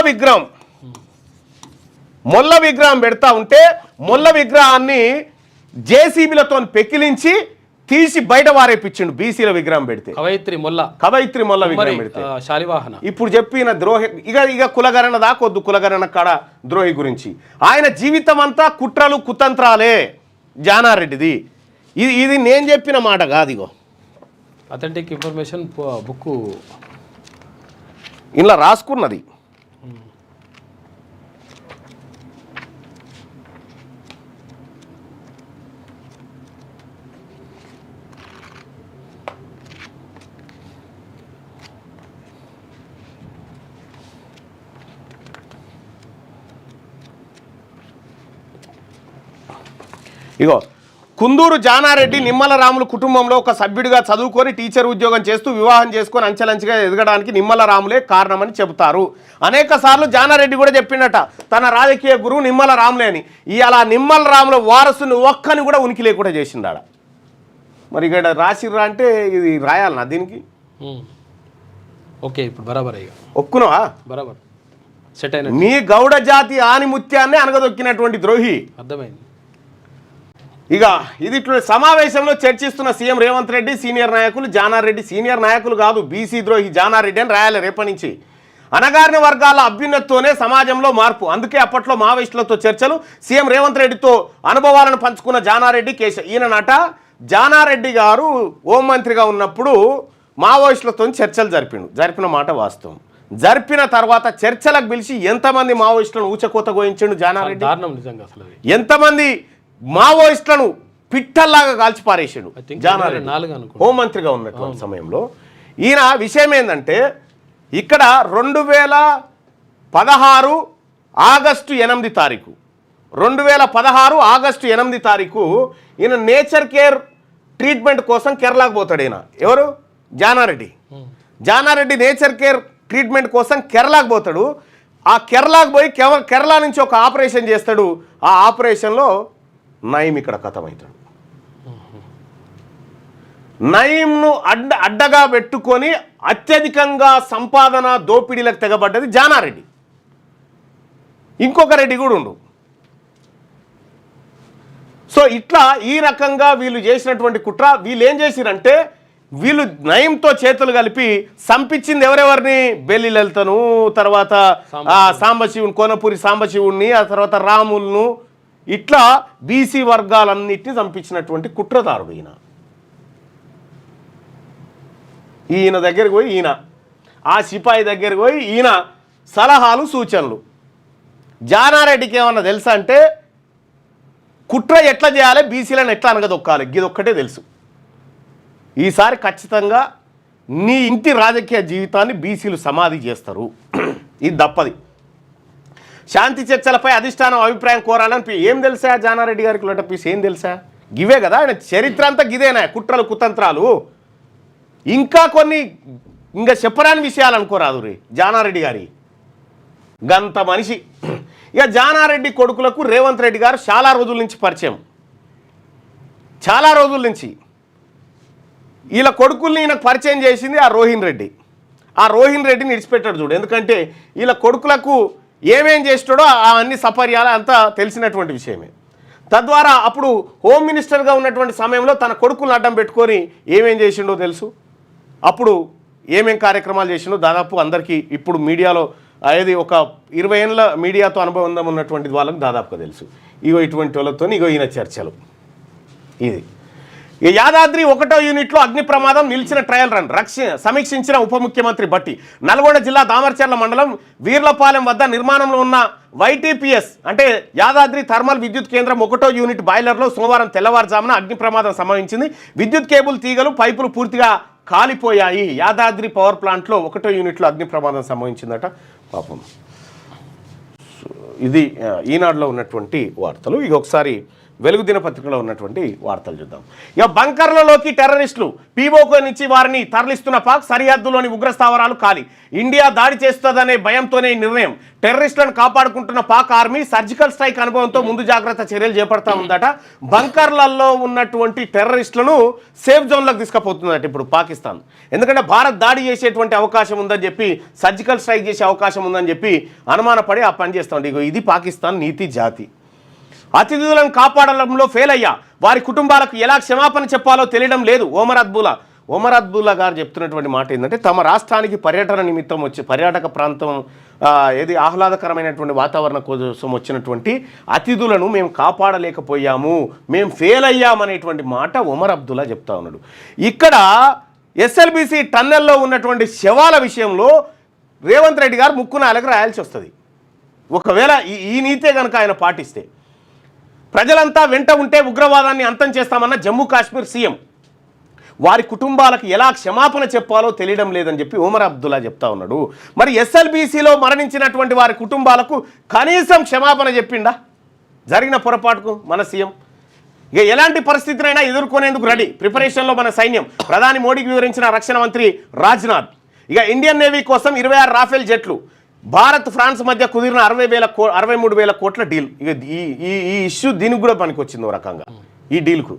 విగ్రహం పెడతా ఉంటే మొల్ల విగ్రహాన్ని జేసీబీలతో పెకిలించి తీసి బయట వారేపించిండు. బీసీల విగ్రహం పెడితే కవయిత్రి మొల్ల విగ్రహం పెడితే ఇప్పుడు చెప్పిన ద్రోహి ఇక కులగరణ దాకొద్దు, కులగరణ కాడ ద్రోహి గురించి ఆయన జీవితం అంతా కుట్రలు కుతంత్రాలే జానారెడ్డిది. ఇది నేను చెప్పిన మాట కాదు, ఇగో అథెంటిక్ ఇన్ఫర్మేషన్ బుక్ ఇలా రాసుకున్నది. ఇగో కుందూరు జానారెడ్డి నిమ్మల రాములు కుటుంబంలో ఒక సభ్యుడిగా చదువుకొని టీచర్ ఉద్యోగం చేస్తూ వివాహం చేసుకొని అంచెలంచెగా ఎదగడానికి నిమ్మల రాములే కారణమని చెబుతారు. అనేక సార్లు జానారెడ్డి కూడా చెప్పిండట తన రాజకీయ గురువు నిమ్మల రాములే అని. ఇవాళ నిమ్మల రాముల వారసుని ఒక్కని కూడా ఉనికి లేకుండా చేసిండాడ. మరి ఇక్కడ రాసిర్రా అంటే ఇది రాయాలన్నా దీనికి? ఓకే, ఇప్పుడు బరాబర్ ఒప్పుకున్నావా? బరాబర్ సెట్ అయిన మీ గౌడ జాతి ఆనిముత్యాన్ని అనగదొక్కినటువంటి ద్రోహి. అర్థమైంది. ఇక ఇది సమావేశంలో చర్చిస్తున్న సీఎం రేవంత్ రెడ్డి సీనియర్ నాయకులు జానారెడ్డి సీనియర్ నాయకులు కాదు, బీసీ ద్రోహి జానారెడ్డి అని రాయాలి రేపటి నుంచి. అణగారిన వర్గాల అభ్యున్నతితోనే సమాజంలో మార్పు, అందుకే అప్పట్లో మావోయిస్టులతో చర్చలు, సీఎం రేవంత్ రెడ్డితో అనుభవాలను పంచుకున్న జానారెడ్డి ఈయననట జానారెడ్డి గారు హోంమంత్రిగా ఉన్నప్పుడు మావోయిస్టులతో చర్చలు జరిపిన మాట వాస్తవం. జరిపిన తర్వాత చర్చలకు పిలిచి ఎంతమంది మావోయిస్టులను ఊచకోత గోయించాడు జానారెడ్డి, ఎంతమంది మావోయిస్టులను పిట్టల్లాగా కాల్చిపారేసాడు జానారెడ్డి హోంమంత్రిగా ఉన్నటువంటి సమయంలో. ఈయన విషయం ఏంటంటే ఇక్కడ 2016 ఆగస్టు 8 తారీఖు 2016 ఆగస్టు 8 తారీఖు ఈయన నేచర్ కేర్ ట్రీట్మెంట్ కోసం కేరళకు పోతాడు. ఈయన ఎవరు? జానారెడ్డి నేచర్ కేర్ ట్రీట్మెంట్ కోసం కేరళకు పోతాడు. ఆ కేరళకు పోయి కేరళ నుంచి ఒక ఆపరేషన్ చేస్తాడు. ఆ ఆపరేషన్లో నయీం ఇక్కడ కథమవుతాడు. నయీంను అడ్డగా పెట్టుకొని అత్యధికంగా సంపాదన దోపిడీలకు తెగబడ్డది జానారెడ్డి. ఇంకొక రెడ్డి కూడా ఉండు. సో ఇట్లా ఈ రకంగా వీళ్ళు చేసినటువంటి కుట్ర. వీళ్ళు ఏం చేసిరంటే వీళ్ళు నయీంతో చేతులు కలిపి సంపించింది ఎవరెవరిని? బెల్లి లలితను, తర్వాత సాంబశివుని, కోనపూరి సాంబశివుడిని, ఆ తర్వాత రాములను, ఇట్లా బీసీ వర్గాలన్నిటిని చంపించినటువంటి కుట్రదారుడు ఈయన దగ్గరికి పోయి ఆ సిపాయి దగ్గరికి పోయి ఈయన సలహాలు సూచనలు. జానారెడ్డికి ఏమన్నా తెలుసా అంటే కుట్ర ఎట్లా చేయాలి, బీసీలను ఎట్లా అనగదొక్కాలి, ఇదొక్కటే తెలుసు. ఈసారి ఖచ్చితంగా నీ ఇంటి రాజకీయ జీవితాన్ని బీసీలు సమాధి చేస్తారు, ఇది తప్పది. శాంతి చర్చలపై అధిష్టానం అభిప్రాయం కోరాలని ఏం తెలుసా జానారెడ్డి గారికి లొట పీస్ ఏం తెలుసా? గివే కదా ఆయన చరిత్ర అంతా గిదేనా, కుట్రలు కుతంత్రాలు. ఇంకా కొన్ని ఇంకా చెప్పరాని విషయాలు అనుకోరాదు రే జానారెడ్డి గారి గంత మనిషి. ఇక జానారెడ్డి కొడుకులకు రేవంత్ రెడ్డి గారు చాలా రోజుల నుంచి పరిచయం, చాలా రోజుల నుంచి. వీళ్ళ కొడుకుల్ని ఈయనకు పరిచయం చేసింది ఆ రోహిన్ రెడ్డి. ఆ రోహిన్ రెడ్డిని విడిచిపెట్టాడు చూడు, ఎందుకంటే వీళ్ళ కొడుకులకు ఏమేం చేస్తాడో అవన్నీ సపర్యాలు అంతా తెలిసినటువంటి విషయమే. తద్వారా అప్పుడు హోమ్ మినిస్టర్గా ఉన్నటువంటి సమయంలో తన కొడుకులను అడ్డం పెట్టుకొని ఏమేం చేసిండో తెలుసు. అప్పుడు ఏమేం కార్యక్రమాలు చేసిండో దాదాపు అందరికీ ఇప్పుడు మీడియాలో అది ఒక 20 ఏళ్ళ మీడియాతో అనుబంధం ఉన్నటువంటి వాళ్ళకి దాదాపుగా తెలుసు. ఇగో ఇటువంటి వాళ్ళతో ఇగో ఈయన చర్చలు. ఇది యాదాద్రి 1వ యూనిట్లో అగ్ని ప్రమాదం, నిలిచిన ట్రయల్ రన్ సమీక్షించిన ఉప ముఖ్యమంత్రి భట్టి. నల్గొండ జిల్లా దామర్చర్ల మండలం వీర్లపాలెం వద్ద నిర్మాణంలో ఉన్న YTPS అంటే యాదాద్రి థర్మల్ విద్యుత్ కేంద్రం 1వ యూనిట్ బాయిలర్లో సోమవారం తెల్లవారుజామున అగ్ని ప్రమాదం సంభవించింది. విద్యుత్ కేబుల్ తీగలు, పైపులు పూర్తిగా కాలిపోయాయి. యాదాద్రి పవర్ ప్లాంట్లో 1వ యూనిట్లో అగ్ని ప్రమాదం సంభవించిందట పాపం. ఇది ఈనాడులో ఉన్నటువంటి వార్తలు. ఇక ఒకసారి వెలుగు దినపత్రికలో ఉన్నటువంటి వార్తలు చూద్దాం. ఇక బంకర్లలోకి టెర్రరిస్టులు, పీఓకే నుంచి వారిని తరలిస్తున్న పాక్, సరిహద్దులోని ఉగ్ర స్థావరాలు ఖాళీ. ఇండియా దాడి చేస్తుందనే భయంతోనే ఈ నిర్ణయం. టెర్రరిస్టులను కాపాడుకుంటున్న పాక్ ఆర్మీ సర్జికల్ స్ట్రైక్ అనుభవంతో ముందు జాగ్రత్త చర్యలు చేపడతా ఉందట. బంకర్లలో ఉన్నటువంటి టెర్రరిస్టులను సేఫ్ జోన్లకు తీసుకుపోతుందట ఇప్పుడు పాకిస్తాన్. ఎందుకంటే భారత్ దాడి చేసేటువంటి అవకాశం ఉందని చెప్పి, సర్జికల్ స్ట్రైక్ చేసే అవకాశం ఉందని చెప్పి అనుమానపడి ఆ పని చేస్తూ ఉంది. ఇది పాకిస్తాన్ నీతి జాతి. అతిథులను కాపాడడంలో ఫెయిల్ అయ్యా, వారి కుటుంబాలకు ఎలా క్షమాపణ చెప్పాలో తెలియడం లేదు. ఒమర్ అబ్దుల్లా గారు చెప్తున్నటువంటి మాట ఏంటంటే, తమ రాష్ట్రానికి పర్యటన నిమిత్తం వచ్చి పర్యాటక ప్రాంతం ఏది ఆహ్లాదకరమైనటువంటి వాతావరణం కోసం వచ్చినటువంటి అతిథులను మేము కాపాడలేకపోయాము, మేము ఫెయిల్ అయ్యామనేటువంటి మాట ఒమర్ అబ్దుల్లా చెప్తా ఉన్నాడు. ఇక్కడ SLBC టన్నెల్లో ఉన్నటువంటి శవాల విషయంలో రేవంత్ రెడ్డి గారు ముక్కునాలకు రాయాల్సి వస్తుంది. ఒకవేళ ఈ నీతే కనుక ఆయన పాటిస్తే. ప్రజలంతా వెంట ఉంటే ఉగ్రవాదాన్ని అంతం చేస్తామన్న జమ్మూ కాశ్మీర్ సీఎం వారి కుటుంబాలకు ఎలా క్షమాపణ చెప్పాలో తెలియడం లేదని చెప్పి ఒమర్ అబ్దుల్లా చెప్తా ఉన్నాడు. మరి SLBCలో మరణించినటువంటి వారి కుటుంబాలకు కనీసం క్షమాపణ చెప్పిండా జరిగిన పొరపాటుకు మన సీఎం? ఇక ఎలాంటి పరిస్థితినైనా ఎదుర్కొనేందుకు రెడీ, ప్రిపరేషన్లో మన సైన్యం. ప్రధాని మోడీకి వివరించిన రక్షణ మంత్రి రాజ్నాథ్. ఇక ఇండియన్ నేవీ కోసం 26 రాఫెల్ జెట్లు. భారత్ ఫ్రాన్స్ మధ్య కుదిరిన 63,000 కోట్ల డీల్. ఇక ఈ ఇష్యూ దీనికి కూడా పనికొచ్చింది ఓ రకంగా ఈ డీల్కు.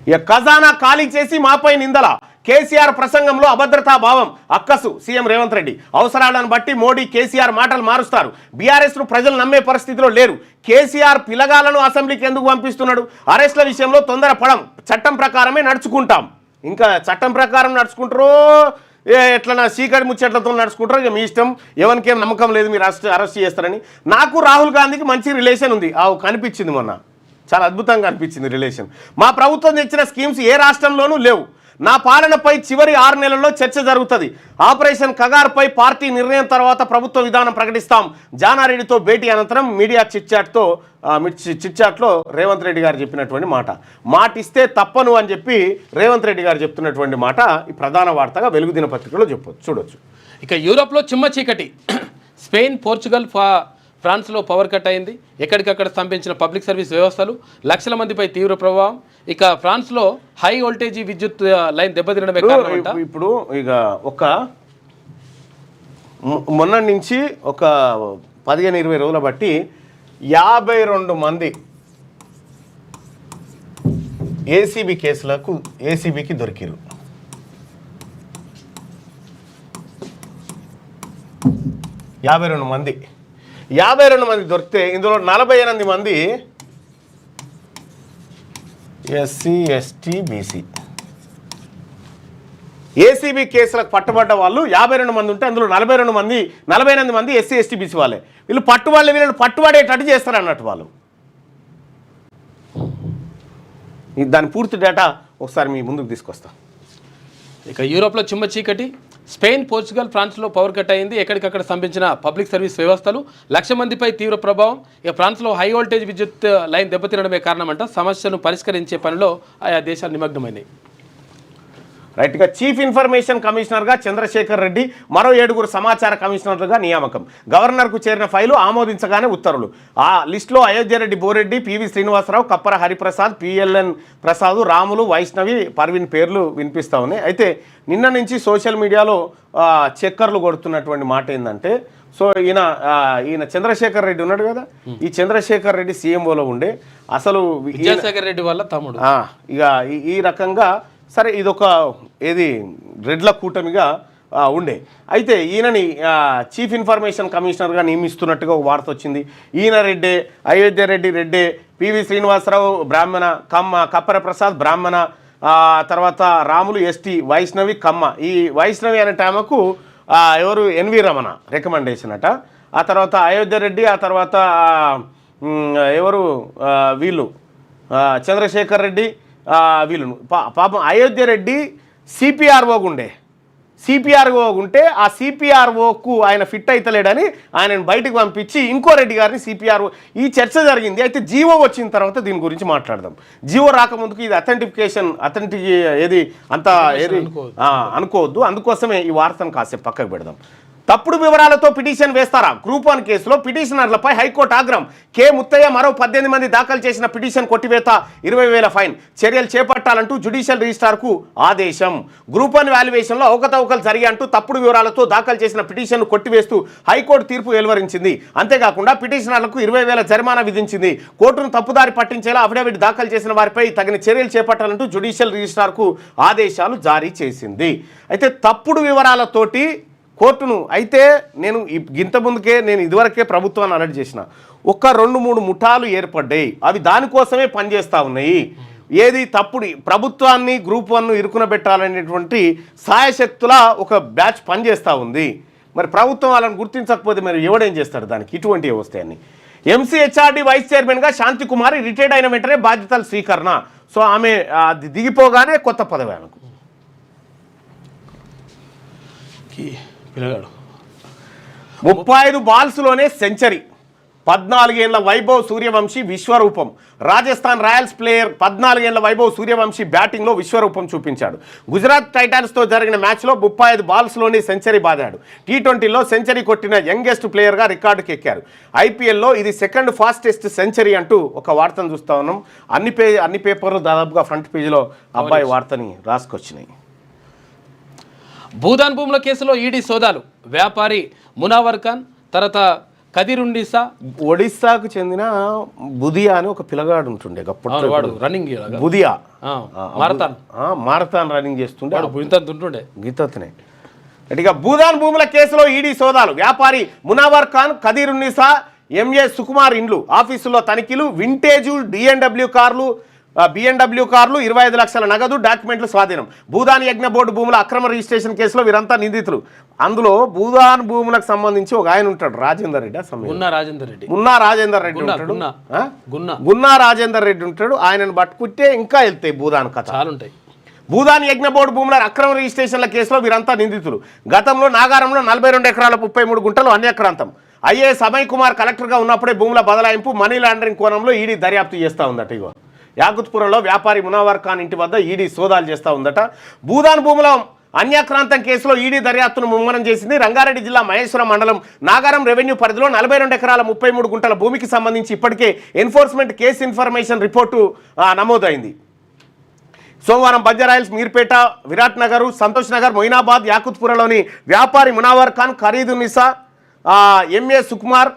ఇక ఖజానా ఖాళీ చేసి మాపై నిందల. కేసీఆర్ ప్రసంగంలో అభద్రతా భావం అక్కసు సీఎం రేవంత్ రెడ్డి. అవసరాలను బట్టి మోడీ కేసీఆర్ మాటలు మారుస్తారు. బీఆర్ఎస్ను ప్రజలు నమ్మే పరిస్థితిలో లేరు. కేసీఆర్ పిలగాలను అసెంబ్లీకి ఎందుకు పంపిస్తున్నాడు? అరెస్టుల విషయంలో తొందర పడం, చట్టం ప్రకారమే నడుచుకుంటాం. ఇంకా చట్టం ప్రకారం నడుచుకుంటారో ఎట్లా చీకటి ముచ్చట్లతో నడుచుకుంటారో ఇక మీ ఇష్టం. ఎవరికేం నమ్మకం లేదు మీరు అరెస్ట్ చేస్తారని. నాకు రాహుల్ గాంధీకి మంచి రిలేషన్ ఉంది, కనిపించింది మొన్న, చాలా అద్భుతంగా అనిపించింది రిలేషన్. మా ప్రభుత్వం తెచ్చిన స్కీమ్స్ ఏ రాష్ట్రంలోనూ లేవు. నా పాలనపై చివరి 6 నెలల్లో చర్చ జరుగుతుంది. ఆపరేషన్ కగార్పై పార్టీ నిర్ణయం తర్వాత ప్రభుత్వ విధానం ప్రకటిస్తాం. జానారెడ్డితో భేటీ అనంతరం మీడియా చిట్చాట్లో రేవంత్ రెడ్డి గారు చెప్పినటువంటి మాట ఇస్తే తప్పను అని చెప్పి రేవంత్ రెడ్డి గారు చెప్తున్నటువంటి మాట ఈ ప్రధాన వార్తగా వెలుగు దినపత్రికలో చూడొచ్చు. ఇక యూరోప్లో చిమ్మ చీకటి. స్పెయిన్, పోర్చుగల్, ఫ్రాన్స్లో పవర్ కట్ అయింది. ఎక్కడికక్కడ స్తంభించిన పబ్లిక్ సర్వీస్ వ్యవస్థలు, లక్షల మందిపై తీవ్ర ప్రభావం. ఇక ఫ్రాన్స్లో హై వోల్టేజీ విద్యుత్ లైన్ దెబ్బతినడమే కారణం. ఇప్పుడు ఇక మొన్న నుంచి ఒక 15-20 రోజుల బట్టి 52 మంది ఏసీబీకి దొరికిరు. 52 మంది దొరికితే ఇందులో 48 మంది SC, ST, BC. ఏసీబీ కేసులకు పట్టుబడ్డ వాళ్ళు 52 మంది ఉంటే అందులో 48 మంది SC, ST, BC వాళ్ళే. వీళ్ళు వీళ్ళని పట్టుబడేటట్టు చేస్తారు అన్నట్టు వాళ్ళు. దాని పూర్తి డేటా ఒకసారి మీ ముందుకు తీసుకొస్తా. ఇక యూరోప్లో చిమ్మ చీకటి. స్పెయిన్, పోర్చుగల్, ఫ్రాన్స్లో పవర్ కట్ అయింది. ఎక్కడికక్కడ స్తంభించిన పబ్లిక్ సర్వీస్ వ్యవస్థలు, 1,00,000 మందిపై తీవ్ర ప్రభావం. ఇక ఫ్రాన్స్లో హై వోల్టేజ్ విద్యుత్ లైన్ దెబ్బతినడమే కారణమంట. సమస్యను పరిష్కరించే పనిలో ఆయా దేశాలు నిమగ్నమైనాయి. రైట్గా చీఫ్ ఇన్ఫర్మేషన్ కమిషనర్గా చంద్రశేఖర్ రెడ్డి, మరో 7 సమాచార కమిషనర్లుగా నియామకం. గవర్నర్కు చేరిన ఫైలు ఆమోదించగానే ఉత్తర్వులు. ఆ లిస్టులో అయోధ్యరెడ్డి, బోరెడ్డి, పివి శ్రీనివాసరావు, కప్పర హరిప్రసాద్, పిఎల్ఎన్ ప్రసాద్, రాములు, వైష్ణవి, పర్వీన్ పేర్లు వినిపిస్తూ ఉన్నాయి. అయితే నిన్న నుంచి సోషల్ మీడియాలో చక్కర్లు కొడుతున్నటువంటి మాట ఏంటంటే, సో ఈయన చంద్రశేఖర్ రెడ్డి ఉన్నాడు కదా, ఈ చంద్రశేఖర్ రెడ్డి సీఎంఓలో ఉండే అసలు విజయశేఖర్ రెడ్డి వాళ్ళ తమ్ముడు. ఇక ఈ రకంగా సరే ఇదొక రెడ్ల కూటమిగా ఉండే. అయితే ఈయనని చీఫ్ ఇన్ఫర్మేషన్ కమిషనర్గా నియమిస్తున్నట్టుగా ఒక వార్త వచ్చింది. ఈయన రెడ్డే, అయోధ్య రెడ్డి, పివి శ్రీనివాసరావు బ్రాహ్మణ, కప్పర ప్రసాద్ బ్రాహ్మణ, తర్వాత రాములు ఎస్టీ, వైష్ణవి కమ్మ. ఈ వైష్ణవి అనే టైంకు ఎవరు ఎన్వి రమణ రికమెండేషన్ అట. ఆ తర్వాత అయోధ్య రెడ్డి, ఆ తర్వాత ఎవరు వీళ్ళు చంద్రశేఖర్ రెడ్డి, వీళ్ళను పాపం అయోధ్య రెడ్డి సిపిఆర్ఓ ఉంటే ఆ సిపిఆర్ఓకు ఆయన ఫిట్ అవుతలేడని ఆయనను బయటకు పంపించి ఇంకో రెడ్డి గారిని సిపిఆర్ఓ, ఈ చర్చ జరిగింది. అయితే జీవో వచ్చిన తర్వాత దీని గురించి మాట్లాడదాం. జీవో రాకముందుకు ఇది అథెంటిక్ ఏది అంత ఏది అనుకోవద్దు. అందుకోసమే ఈ వార్తను కాసేపు పక్కకు పెడదాం. తప్పుడు వివరాలతో పిటిషన్ వేస్తారా? గ్రూప్ 1 కేసులో పిటిషనర్లపై హైకోర్టు ఆగ్రహం. కె ముత్తయ్య మరో 18 మంది దాఖలు చేసిన పిటిషన్ కొట్టివేత, 20,000 ఫైన్. చర్యలు చేపట్టాలంటూ జ్యుడిషియల్ రిజిస్ట్రార్కు ఆదేశం. గ్రూప్ 1 వాల్యుయేషన్లో అవకతవకలు జరిగాయంటూ తప్పుడు వివరాలతో దాఖలు చేసిన పిటిషన్ను కొట్టివేస్తూ హైకోర్టు తీర్పు వెలువరించింది. అంతేకాకుండా పిటిషనర్లకు 20,000 జరిమానా విధించింది. కోర్టును తప్పుదారి పట్టించేలా అఫిడవిట్ దాఖలు చేసిన వారిపై తగిన చర్యలు చేపట్టాలంటూ జ్యుడిషియల్ రిజిస్ట్రార్కు ఆదేశాలు జారీ చేసింది. అయితే తప్పుడు వివరాలతోటి కోర్టును, అయితే నేను ఇంతకుముందుకే ఇదివరకే ప్రభుత్వాన్ని అలర్ట్ చేసిన, 1-2-3 ముఠాలు ఏర్పడ్డాయి. అవి దానికోసమే పనిచేస్తూ ఉన్నాయి. ఏది తప్పుడు ప్రభుత్వాన్ని గ్రూప్ 1 ఇరుకునబెట్టాలనేటువంటి సాయశక్తుల ఒక బ్యాచ్ పనిచేస్తూ ఉంది. మరి ప్రభుత్వం వాళ్ళని గుర్తించకపోతే మరి ఎవడేం చేస్తాడు దానికి? ఇటువంటివి వస్తాయని. ఎంసీహెచ్ఆర్డీ వైస్ చైర్మన్గా శాంతి కుమారి రిటైర్డ్ అయిన వెంటనే బాధ్యతల స్వీకరణ. సో ఆమె దిగిపోగానే కొత్త పదవి ఆమెకు. 35 బాల్స్లోనే సెంచరీ. 14 ఏళ్ల వైభవ్ సూర్యవంశీ విశ్వరూపం. రాజస్థాన్ రాయల్స్ ప్లేయర్ 14 ఏళ్ల వైభవ్ సూర్యవంశీ బ్యాటింగ్లో విశ్వరూపం చూపించాడు. గుజరాత్ టైటాన్స్తో జరిగిన మ్యాచ్లో 35 బాల్స్లోనే సెంచరీ బాదాడు. T20లో సెంచరీ కొట్టిన యంగెస్ట్ ప్లేయర్గా రికార్డుకి ఎక్కారు. ఐపీఎల్లో ఇది 2nd ఫాస్టెస్ట్ సెంచరీ అంటూ ఒక వార్తను చూస్తూ ఉన్నాం. అన్ని పేపర్లు దాదాపుగా ఫ్రంట్ పేజీలో అబ్బాయి వార్తని రాసుకొచ్చినాయి. భూదాన్ భూముల కేసులో ఈడీ సోదాలు. వ్యాపారి మునావర్ ఖాన్, తర్వాత కదిరుండిసా, ఒడిస్సాకు చెందిన బుదియా అని ఒక పిల్లగాడు ఉంటుండే, రన్నింగ్ బుదియా మారథాన్ రన్నింగ్ చేస్తుండే, గీతనే. ఇక భూదాన్ భూముల కేసులో ఈడీ సోదాలు. వ్యాపారి మునావర్ ఖాన్, కదిరున్నిసా, ఎంఏ సుకుమార్ ఇండ్లు, ఆఫీసులో తనిఖీలు. వింటేజ్ బిఎండబ్ల్యూ కార్లు, 25 లక్షల నగదు, డాక్యుమెంట్లు స్వాధీనం. భూదాన్ యజ్ఞ బోర్డు భూముల అక్రమ రిజిస్ట్రేషన్ కేసులో వీరంతా నిందితులు. అందులో భూదాన్ భూములకు సంబంధించి ఒక ఆయన ఉంటాడు, రాజేందర్ రెడ్డి. గున్నా రాజేందర్ రెడ్డి ఉంటాడు. ఆయనను పట్టుకుంటే ఇంకా వెళ్తాయి భూదాన్ కథ. భూదాన్ యజ్ఞ బోర్డు భూముల అక్రమ రిజిస్ట్రేషన్ల కేసులో వీరంతా నిందితులు. గతంలో నాగారంలో 42 ఎకరాల 33 గుంటలు అన్యాక్రాంతం. ఐఏఎస్ అమయ్ కుమార్ కలెక్టర్గా ఉన్నప్పుడే భూముల బదలాయింపు, మనీ లాండరింగ్ కోణంలో ఈడీ దర్యాప్తు చేస్తూ ఉందట. ఇగో యాకుత్పురంలో వ్యాపారి మునావర్ ఖాన్ ఇంటి వద్ద ఈడీ సోదాలు చేస్తూ ఉందట. భూదాన్ భూముల అన్యాక్రాంతం కేసులో ఈడీ దర్యాప్తును ముమ్మరం చేసింది. రంగారెడ్డి జిల్లా మహేశ్వరం మండలం నాగారం రెవెన్యూ పరిధిలో 42 ఎకరాల 33 గుంటల భూమికి సంబంధించి ఇప్పటికే ఎన్ఫోర్స్మెంట్ కేసు ఇన్ఫర్మేషన్ రిపోర్టు నమోదైంది. సోమవారం బంజారాయిల్స్, మీర్పేట, విరాట్ నగర్, సంతోష్ నగర్, మొయినాబాద్, యాకుత్పురలోని వ్యాపారి మునావర్ ఖాన్, ఖరీదునిసా, ఎంఏ సుకుమార్,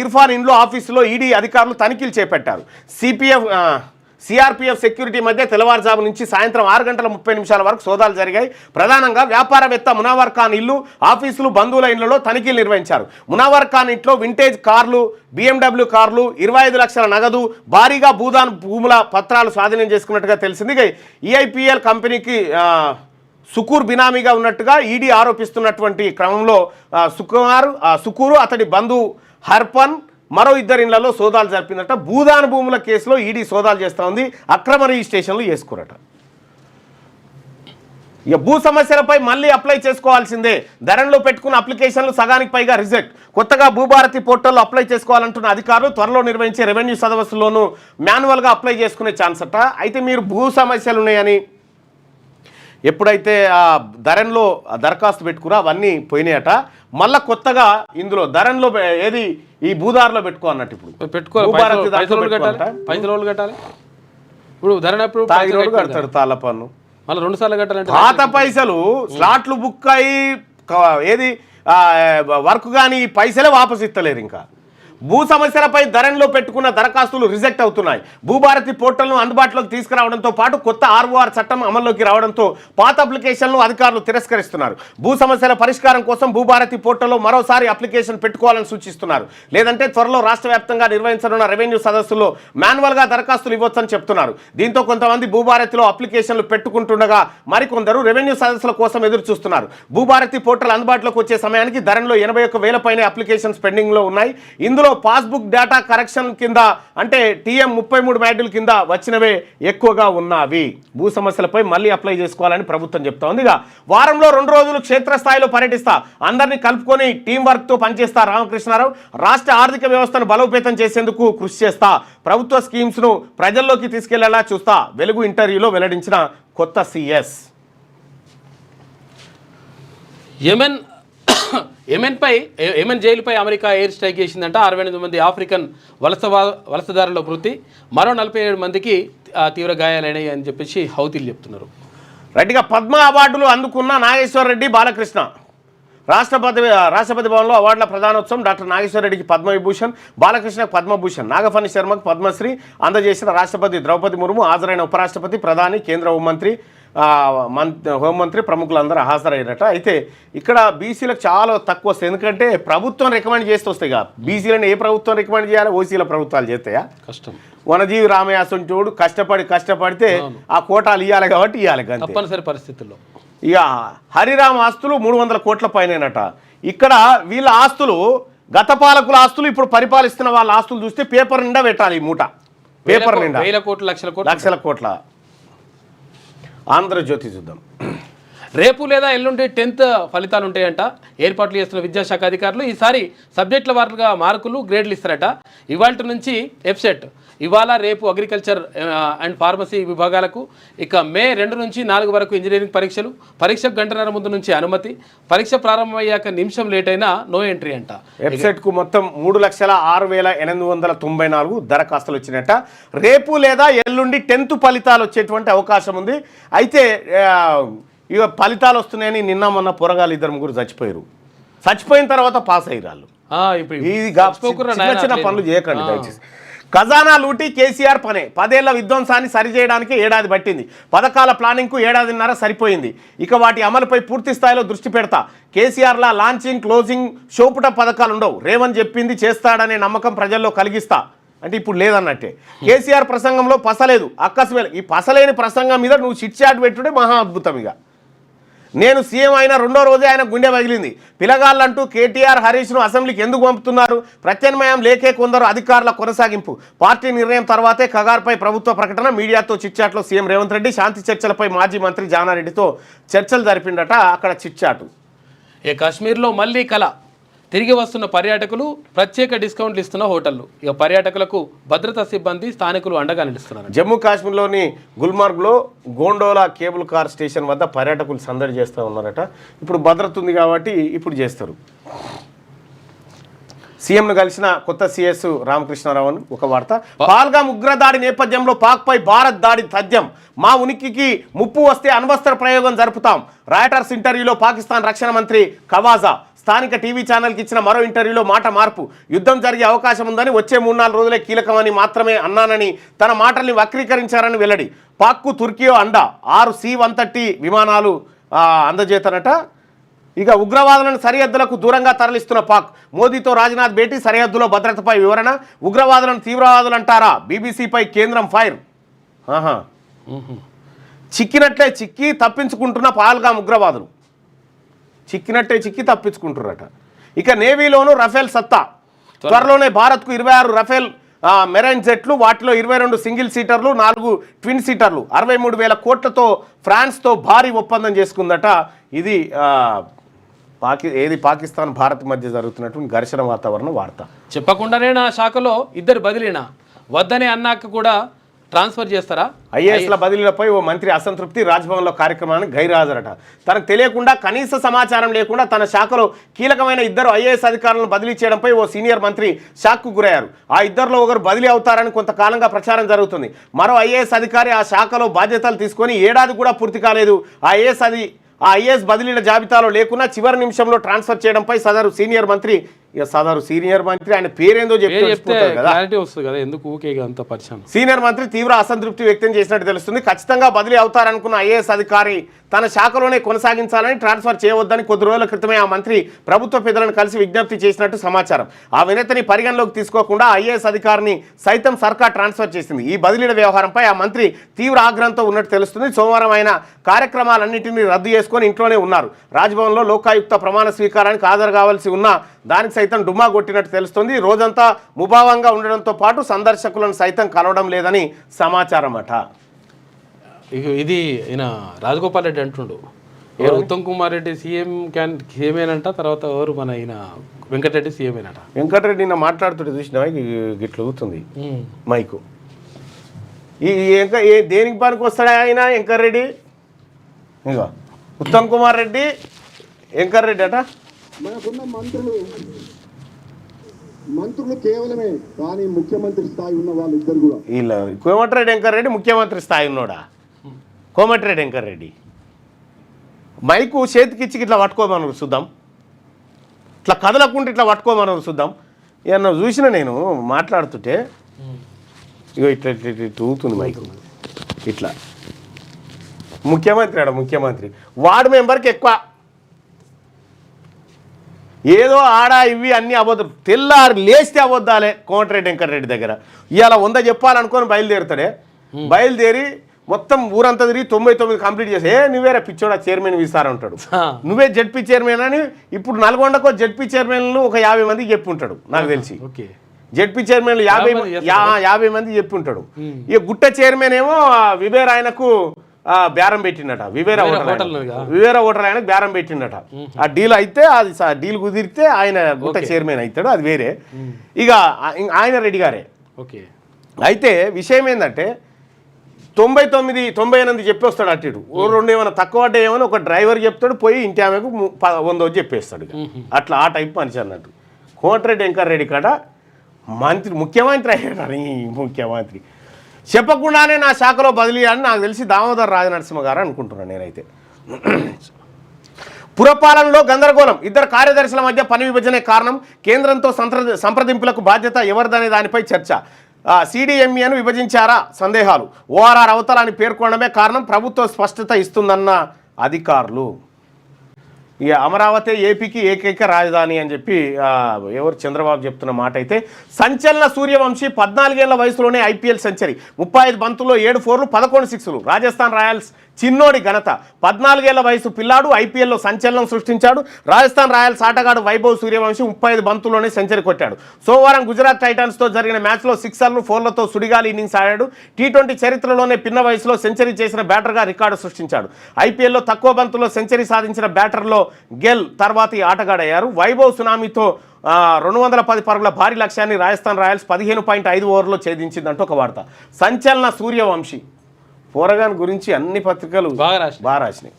ఇర్ఫాన్ ఇండ్లు, ఆఫీసులో ఈడీ అధికారులు తనిఖీలు చేపట్టారు. సిఆర్పిఎఫ్ సెక్యూరిటీ మధ్య తెల్లవారుజాము నుంచి సాయంత్రం 6:30 వరకు సోదాలు జరిగాయి. ప్రధానంగా వ్యాపారవేత్త మునావర్ ఖాన్ ఇల్లు, ఆఫీసులు, బంధువుల ఇళ్లలో తనిఖీలు నిర్వహించారు. మునావర్ ఖాన్ ఇంట్లో వింటేజ్ కార్లు, బిఎండబ్ల్యూ కార్లు, 25 లక్షల నగదు, భారీగా భూదాన్ భూముల పత్రాలు స్వాధీనం చేసుకున్నట్టుగా తెలిసింది. ఈఐపిఎల్ కంపెనీకి సుకూర్ బినామీగా ఉన్నట్టుగా ఈడీ ఆరోపిస్తున్నటువంటి క్రమంలో సుకూరు, అతడి బంధువు హర్పన్, మరో 2 ఇళ్లలో సోదాలు జరిపిందట. భూదాన్ భూముల కేసులో ఈడీ సోదాలు చేస్తూ ఉంది. అక్రమ రిజిస్ట్రేషన్లు చేసుకురట. ఇక భూ సమస్యలపై మళ్ళీ అప్లై చేసుకోవాల్సిందే. ధరణిలో పెట్టుకున్న అప్లికేషన్లు సగానికి పైగా రిజెక్ట్. కొత్తగా భూభారతి పోర్టల్లో అప్లై చేసుకోవాలంటున్న అధికారులు త్వరలో నిర్వహించే రెవెన్యూ సదస్సుల్లోనూ మాన్యువల్గా అప్లై చేసుకునే ఛాన్స్ అట. అయితే మీరు భూ సమస్యలు ఉన్నాయని ఎప్పుడైతే ఆ ధరన్లో దరఖాస్తు పెట్టుకురా అవన్నీ పోయినాయట. మళ్ళా కొత్తగా ఇందులో ధరన్లో ఏది ఈ భూదారులో పెట్టుకో అన్నట్టు ఇప్పుడు పైసలు కట్టాలి. ఇప్పుడు ధరనప్పుడు తాగినోడు కడతాడు తాళ్ళ పన్ను, మళ్ళీ 2 సార్లు కట్టాలంటే పాత పైసలు స్లాట్లు బుక్ అయ్యి ఏది వర్క్ కానీ పైసలే వాపసు ఇస్తలేరు. ఇంకా భూ సమస్యలపై ధరణిలో పెట్టుకున్న దరఖాస్తులు రిజెక్ట్ అవుతున్నాయి. భూభారతి పోర్టల్ను అందుబాటులోకి తీసుకురావడంతో పాటు కొత్త ఆర్ఓఆర్ చట్టం అమల్లోకి రావడంతో పాత అప్లికేషన్లు అధికారులు తిరస్కరిస్తున్నారు. భూ సమస్యల పరిష్కారం కోసం భూభారతి పోర్టల్లో మరోసారి అప్లికేషన్ పెట్టుకోవాలని సూచిస్తున్నారు. లేదంటే త్వరలో రాష్ట్ర వ్యాప్తంగా నిర్వహించనున్న రెవెన్యూ సదస్సుల్లో మాన్యువల్గా దరఖాస్తులు ఇవ్వొచ్చని చెప్తున్నారు. దీంతో కొంతమంది భూభారతిలో అప్లికేషన్లు పెట్టుకుంటుండగా మరికొందరు రెవెన్యూ సదస్సుల కోసం ఎదురు చూస్తున్నారు. భూభారతి పోర్టల్ అందుబాటులోకి వచ్చే సమయానికి ధరణిలో 81,000 పైన అప్లికేషన్స్ పెండింగ్లో ఉన్నాయి. ఇందులో పాస్బుక్ డేటా కరెక్షన్ కింద అంటే TM 33 మాడ్యూల్ కింద వచ్చినవే ఎక్కువగా ఉన్నవి. భూ సమస్యలపై మళ్ళీ అప్లై చేసుకోవాలని ప్రభుత్వం చెప్తా ఉంది. ఇక వారంలో 2 రోజులు క్షేత్రస్థాయిలో పర్యటిస్తా, అందరినీ కలుపుకొని టీం వర్క్తో పనిచేస్తా రామకృష్ణారావు. రాష్ట్ర ఆర్థిక వ్యవస్థను బలోపేతం చేసేందుకు కృషి చేస్తా, ప్రభుత్వ స్కీమ్స్ను ప్రజల్లోకి తీసుకెళ్లేలా చూస్తా, వెలుగు ఇంటర్వ్యూలో వెల్లడించిన కొత్త CS. యెమెన్ జైలుపై అమెరికా ఎయిర్ స్ట్రైక్ చేసిందంట. 68 మంది ఆఫ్రికన్ వలసదారుల మృతి, మరో 47 మందికి తీవ్ర గాయాలైనాయి అని చెప్పేసి హౌతీలు చెప్తున్నారు. రైట్గా పద్మ అవార్డులు అందుకున్న నాగేశ్వర రెడ్డి బాలకృష్ణ. రాష్ట్రపతి భవన్లో అవార్డుల ప్రధానోత్సవం. డాక్టర్ నాగేశ్వర రెడ్డికి పద్మవిభూషణ్, బాలకృష్ణకు పద్మభూషణ్, నాగఫణి శర్మకు పద్మశ్రీ అందజేసిన రాష్ట్రపతి ద్రౌపది ముర్ము, హాజరైన ఉపరాష్ట్రపతి, ప్రధాని, కేంద్ర హోంమంత్రి ప్రముఖులందరూ హాజరయ్యారట. అయితే ఇక్కడ బీసీలకు చాలా తక్కువ వస్తాయి, ఎందుకంటే ప్రభుత్వం రికమెండ్ చేస్తూ వస్తాయి. బీసీలను ఏ ప్రభుత్వం రికమెండ్ చేయాలి? ఓసీల ప్రభుత్వాలు చేస్తాయా? కష్టం. వనజీవి రామయాసంటోడు కష్టపడితే ఆ కోటాలు ఇవ్వాలి కాబట్టి ఇవ్వాలి తప్పనిసరి పరిస్థితుల్లో. ఇక హరిరామ్ ఆస్తులు 300 కోట్ల పైనట. ఇక్కడ వీళ్ళ ఆస్తులు గత పాలకుల ఆస్తులు, ఇప్పుడు పరిపాలిస్తున్న వాళ్ళ ఆస్తులు చూస్తే పేపర్ నిండా పెట్టాలి. ఈ మూట పేపర్ నిండా లక్షల కోట్ల. ఆంధ్రజ్యోతి చూద్దాం. రేపు లేదా ఎల్లుండి 10th ఫలితాలు ఉంటాయంట. ఏర్పాట్లు చేస్తున్న విద్యాశాఖ అధికారులు ఈసారి సబ్జెక్టుల వారీగా మార్కులు గ్రేడ్లు ఇస్తారట. ఇవాళ నుంచి ఎఫ్సెట్, ఇవాళ రేపు అగ్రికల్చర్ అండ్ ఫార్మసీ విభాగాలకు, ఇక మే 2 నుంచి 4 వరకు ఇంజనీరింగ్ పరీక్షలు. పరీక్షకు 1:30 ముందు నుంచి అనుమతి. పరీక్ష ప్రారంభమయ్యాక నిమిషం లేట్ అయినా నో ఎంట్రీ అంట. వెబ్సైట్కు మొత్తం 3,06,894 దరఖాస్తులు వచ్చినట్ట. రేపు లేదా ఎల్లుండి 10th ఫలితాలు వచ్చేటువంటి అవకాశం ఉంది. అయితే ఇక ఫలితాలు వస్తున్నాయని నిన్న మొన్న పొరగాలు 2-3 చచ్చిపోయిన తర్వాత పాస్ అయ్యారు. చిన్న పనులు చేయకండి దయచేసి. ఖజానా లూటీ కేసీఆర్ పనే. 10 ఏళ్ల విధ్వంసాన్ని సరిచేయడానికి ఏడాది పట్టింది. పథకాల ప్లానింగ్కు 1.5 ఏళ్ల సరిపోయింది. ఇక వాటి అమలుపై పూర్తి స్థాయిలో దృష్టి పెడతా. కేసీఆర్లా లాంచింగ్ క్లోజింగ్ షోపుట పథకాలు ఉండవు. రేవంత్ చెప్పింది చేస్తాడనే నమ్మకం ప్రజల్లో కలిగిస్తా అంటే ఇప్పుడు లేదన్నట్టే. కేసీఆర్ ప్రసంగంలో పసలేదు, అక్కసువేల. ఈ పసలేని ప్రసంగం మీద నువ్వు చిట్ చాట్ పెట్టుడే మహా అద్భుతం. ఇక నేను సీఎం అయిన 2వ రోజే ఆయన గుండె పగిలింది. పిలగాళ్ళంటూ కేటీఆర్ హరీష్ను అసెంబ్లీకి ఎందుకు పంపుతున్నారు? ప్రత్యామ్నాయం లేకే కొందరు అధికారుల కొనసాగింపు. పార్టీ నిర్ణయం తర్వాతే కగార్పై ప్రభుత్వ ప్రకటన. మీడియాతో చిట్చాట్లో సీఎం రేవంత్ రెడ్డి. శాంతి చర్చలపై మాజీ మంత్రి జానారెడ్డితో చర్చలు జరిపిండట. అక్కడ చిట్చాటు. కాశ్మీర్లో మళ్ళీ కళ. తిరిగి వస్తున్న పర్యాటకులు, ప్రత్యేక డిస్కౌంట్లు ఇస్తున్న హోటళ్లు. ఇక పర్యాటకులకు భద్రతా సిబ్బంది, స్థానికులు అండగా నిలుస్తున్నారు. జమ్మూ కాశ్మీర్లోని గుల్మార్గ్లో గోండోలా కేబుల్ కార్ స్టేషన్ వద్ద పర్యాటకులు సందడి చేస్తూ ఉన్నారట. ఇప్పుడు భద్రత ఉంది కాబట్టి ఇప్పుడు చేస్తారు. సీఎంను కలిసిన కొత్త CS రామకృష్ణారావు అని ఒక వార్త. పాల్గామ్ ఉగ్రదాడి నేపథ్యంలో పాక్పై భారత్ దాడి తథ్యం. మా ఉనికికి ముప్పు వస్తే అణ్వస్త్ర ప్రయోగం జరుపుతాం. రాయిటర్స్ ఇంటర్వ్యూలో పాకిస్తాన్ రక్షణ మంత్రి ఖవాజా. స్థానిక టీవీ ఛానల్కి ఇచ్చిన మరో ఇంటర్వ్యూలో మాట మార్పు. యుద్ధం జరిగే అవకాశం ఉందని, వచ్చే 3-4 రోజులే కీలకమని మాత్రమే అన్నానని తన మాటల్ని వక్రీకరించారని వెల్లడి. పాక్కు తుర్కీయో అండ. 6 C-130 విమానాలు అందజేతనట. ఇక ఉగ్రవాదులను సరిహద్దులకు దూరంగా తరలిస్తున్న పాక్. మోదీతో రాజ్నాథ్ భేటీ. సరిహద్దులో భద్రతపై వివరణ. ఉగ్రవాదులను తీవ్రవాదులు అంటారా? బీబీసీపై కేంద్రం ఫైర్. చిక్కినట్లే చిక్కి తప్పించుకుంటున్న పాల్గామ్ ఉగ్రవాదులు. చిక్కినట్టే చిక్కి తప్పించుకుంటున్నారట. ఇక నేవీలోనూ రఫేల్ సత్తా. త్వరలోనే భారత్కు 26 రఫేల్ మెరైన్ జెట్లు, వాటిలో 22 సింగిల్ సీటర్లు, 4 ట్విన్ సీటర్లు. 63,000 కోట్లతో ఫ్రాన్స్తో భారీ ఒప్పందం చేసుకుందట. ఇది పాకిస్తాన్ భారత్ మధ్య జరుగుతున్నటువంటి ఘర్షణ వాతావరణం వార్త. చెప్పకుండానే నా శాఖలో 2 బదిలీనా వద్దనే అన్నాక కూడా ట్రాన్స్ఫర్ చేస్తారా? ఐఏఎస్ల బదిలీలపై ఓ మంత్రి అసంతృప్తి, రాజ్భవన్లో కార్యక్రమానికి గైర్హాజరట. తనకు తెలియకుండా కనీస సమాచారం లేకుండా తన శాఖలో కీలకమైన 2 ఐఏఎస్ అధికారులను బదిలీ చేయడంపై ఓ సీనియర్ మంత్రి షాక్కు గురయ్యారు. ఆ 2లో ఒకరు బదిలీ అవుతారని కొంతకాలంగా ప్రచారం జరుగుతుంది. మరో ఐఏఎస్ అధికారి ఆ శాఖలో బాధ్యతలు తీసుకొని ఏడాది కూడా పూర్తి కాలేదు. ఆ ఐఏఎస్ బదిలీల జాబితాలో లేకున్నా చివరి నిమిషంలో ట్రాన్స్ఫర్ చేయడంపై సదరు సీనియర్ మంత్రి ఆయన పేరేందో చెప్తే క్లారిటీ వస్తుంది కదా, ఎందుకు ఊకే అంత పరిచయం. సీనియర్ మంత్రి తీవ్ర అసంతృప్తి వ్యక్తం చేసినట్టు తెలుస్తుంది. ఖచ్చితంగా బదిలీ అవుతారనుకున్న ఐఏఎస్ అధికారి తన శాఖలోనే కొనసాగించాలని, ట్రాన్స్ఫర్ చేయవద్దని కొద్ది రోజుల క్రితమే ఆ మంత్రి ప్రభుత్వ పెద్దలను కలిసి విజ్ఞప్తి చేసినట్టు సమాచారం. ఆ వినతిని పరిగణలోకి తీసుకోకుండా ఐఏఎస్ అధికారిని సైతం సర్కార్ ట్రాన్స్ఫర్ చేసింది. ఈ బదిలీల వ్యవహారంపై ఆ మంత్రి తీవ్ర ఆగ్రహంతో ఉన్నట్టు తెలుస్తుంది. సోమవారం ఆయన కార్యక్రమాలన్నింటినీ రద్దు చేసుకొని ఇంట్లోనే ఉన్నారు. రాజ్భవన్లో లోకాయుక్త ప్రమాణ స్వీకారానికి హాజరు కావాల్సి ఉన్న దానికి సైతం డుమ్మా కొట్టినట్టు తెలుస్తుంది. రోజంతా ముభావంగా ఉండడంతో పాటు సందర్శకులను సైతం కలవడం లేదని సమాచారం అట. ఇది ఈయన రాజగోపాల్ రెడ్డి అంటుండు, ఉత్తమ్ కుమార్ రెడ్డి సీఎమేనంట, తర్వాత ఎవరు మన ఈయన వెంకటరెడ్డి సీఎమేనట. వెంకటరెడ్డి నా మాట్లాడుతుంటే చూసినా గిట్ల అవుతుంది మైకు. దేనికి పనికి వస్తాడా ఆయన వెంకటరెడ్డి? ఇగో ఉత్తమ్ కుమార్ రెడ్డి, వెంకటరెడ్డి అట. మనకున్న మంత్రులు కేవలమే, కానీ ముఖ్యమంత్రి స్థాయి ఉన్న వాళ్ళు ఇద్దరు కూడా వీళ్ళ కోమటిరెడ్డి వెంకటరెడ్డి ముఖ్యమంత్రి స్థాయి ఉన్నాడా? కోమటిరెడ్డి వెంకటరెడ్డి మైకు చేతికిచ్చి ఇట్లా పట్టుకోమన్నారు చూద్దాం, ఇట్లా కదలకుండా ఇట్లా పట్టుకోమన్నారు చూద్దాం. ఏమన్నా చూసిన నేను మాట్లాడుతుంటే ఇగో ఇట్లా ఇట్లా ఇట్లా ఊగుతుంది మైకు ఇట్లా. ముఖ్యమంత్రి వార్డు మెంబర్కి ఎక్కువ ఏదో ఆడా ఇవి అన్నీ అబద్ధాలు. తెల్లారి లేస్తే అబద్ధాలే కోమటిరెడ్డి వెంకటరెడ్డి దగ్గర. ఇవాళ 100 చెప్పాలనుకొని బయలుదేరి మొత్తం ఊరంతా తిరిగి 99 కంప్లీట్ చేసి నువ్వేరా పిచ్చోడా చైర్మన్ వీసారంటాడు. నువ్వే జడ్పీ చైర్మన్ అని ఇప్పుడు నల్గొండకో జడ్పీ చైర్మన్లు ఒక 50 మందికి చెప్పి ఉంటాడు నాకు తెలిసి. జడ్పీ చైర్మన్లు 50 మంది చెప్పి ఉంటాడు. ఇక గుట్ట చైర్మన్ ఏమో వివేర్ ఆయనకు బేరం పెట్టిండట. వివేరా హోటల్ ఆయనకు బేరం పెట్టిండట. ఆ డీల్ అయితే అది డీల్ కుదిరితే ఆయన గుట్ట చైర్మన్ అవుతాడు, అది వేరే. ఇక ఆయన రెడ్డి గారే. అయితే విషయం ఏంటంటే 99 చెప్పి వస్తాడు అటు ఇటు. 2 ఏమైనా తక్కువ ఏమైనా ఒక డ్రైవర్ చెప్తాడు, పోయి ఇంటి ఆమెకు 100 చెప్పేస్తాడు. అట్లా ఆ టైప్ మనిషి అన్నట్టు. కోమటిరెడ్డి వెంకటరెడ్డి కాడ ముఖ్యమంత్రి అయ్యాడు. ముఖ్యమంత్రి చెప్పకుండానే నా శాఖలో బదిలీ అని నాకు తెలిసి దామోదర్ రాజనరసింహ గారు అనుకుంటున్నాను నేనైతే. పురపాలనలో గందరగోళం, 2 కార్యదర్శుల మధ్య పని విభజనే కారణం. కేంద్రంతో సంప్రదింపులకు బాధ్యత ఎవరిదనే దానిపై చర్చ. సిడిఎంఈను విభజించారా సందేహాలు. ఓఆర్ఆర్ అవతల అని పేర్కొనడమే కారణం. ప్రభుత్వం స్పష్టత ఇస్తుందన్న అధికారులు. ఇక అమరావతి ఏపీకి ఏకైక రాజధాని అని చెప్పి ఎవరు చంద్రబాబు చెప్తున్న మాట అయితే. సంచలన సూర్యవంశీ 14 ఏళ్ల వయసులోనే ఐపీఎల్ సెంచరీ, 35 బంతుల్లో 7 4లు 11 6లు. రాజస్థాన్ రాయల్స్ చిన్నోడి ఘనత. 14 ఏళ్ల వయసు పిల్లాడు ఐపీఎల్లో సంచలనం సృష్టించాడు. రాజస్థాన్ రాయల్స్ ఆటగాడు వైభవ్ సూర్యవంశీ 35 బంతుల్లోనే సెంచరీ కొట్టాడు. సోమవారం గుజరాత్ టైటాన్స్తో జరిగిన మ్యాచ్లో 6 4లతో సుడిగాలి ఇన్నింగ్స్ ఆడాడు. టీ20 చరిత్రలోనే పిన్న వయసులో సెంచరీ చేసిన బ్యాటర్గా రికార్డు సృష్టించాడు. ఐపీఎల్లో తక్కువ బంతుల్లో సెంచరీ సాధించిన బ్యాటర్లో గెల్ తర్వాతి ఆటగాడయ్యారు. వైభవ్ సునామీతో 210 పరుగుల భారీ లక్ష్యాన్ని రాజస్థాన్ రాయల్స్ 15.5 ఓవర్లో ఛేదించిందంటూ ఒక వార్త. సంచలన సూర్యవంశీ పోరగాన్ గురించి అన్ని పత్రికలు బాగా రాసినాయి.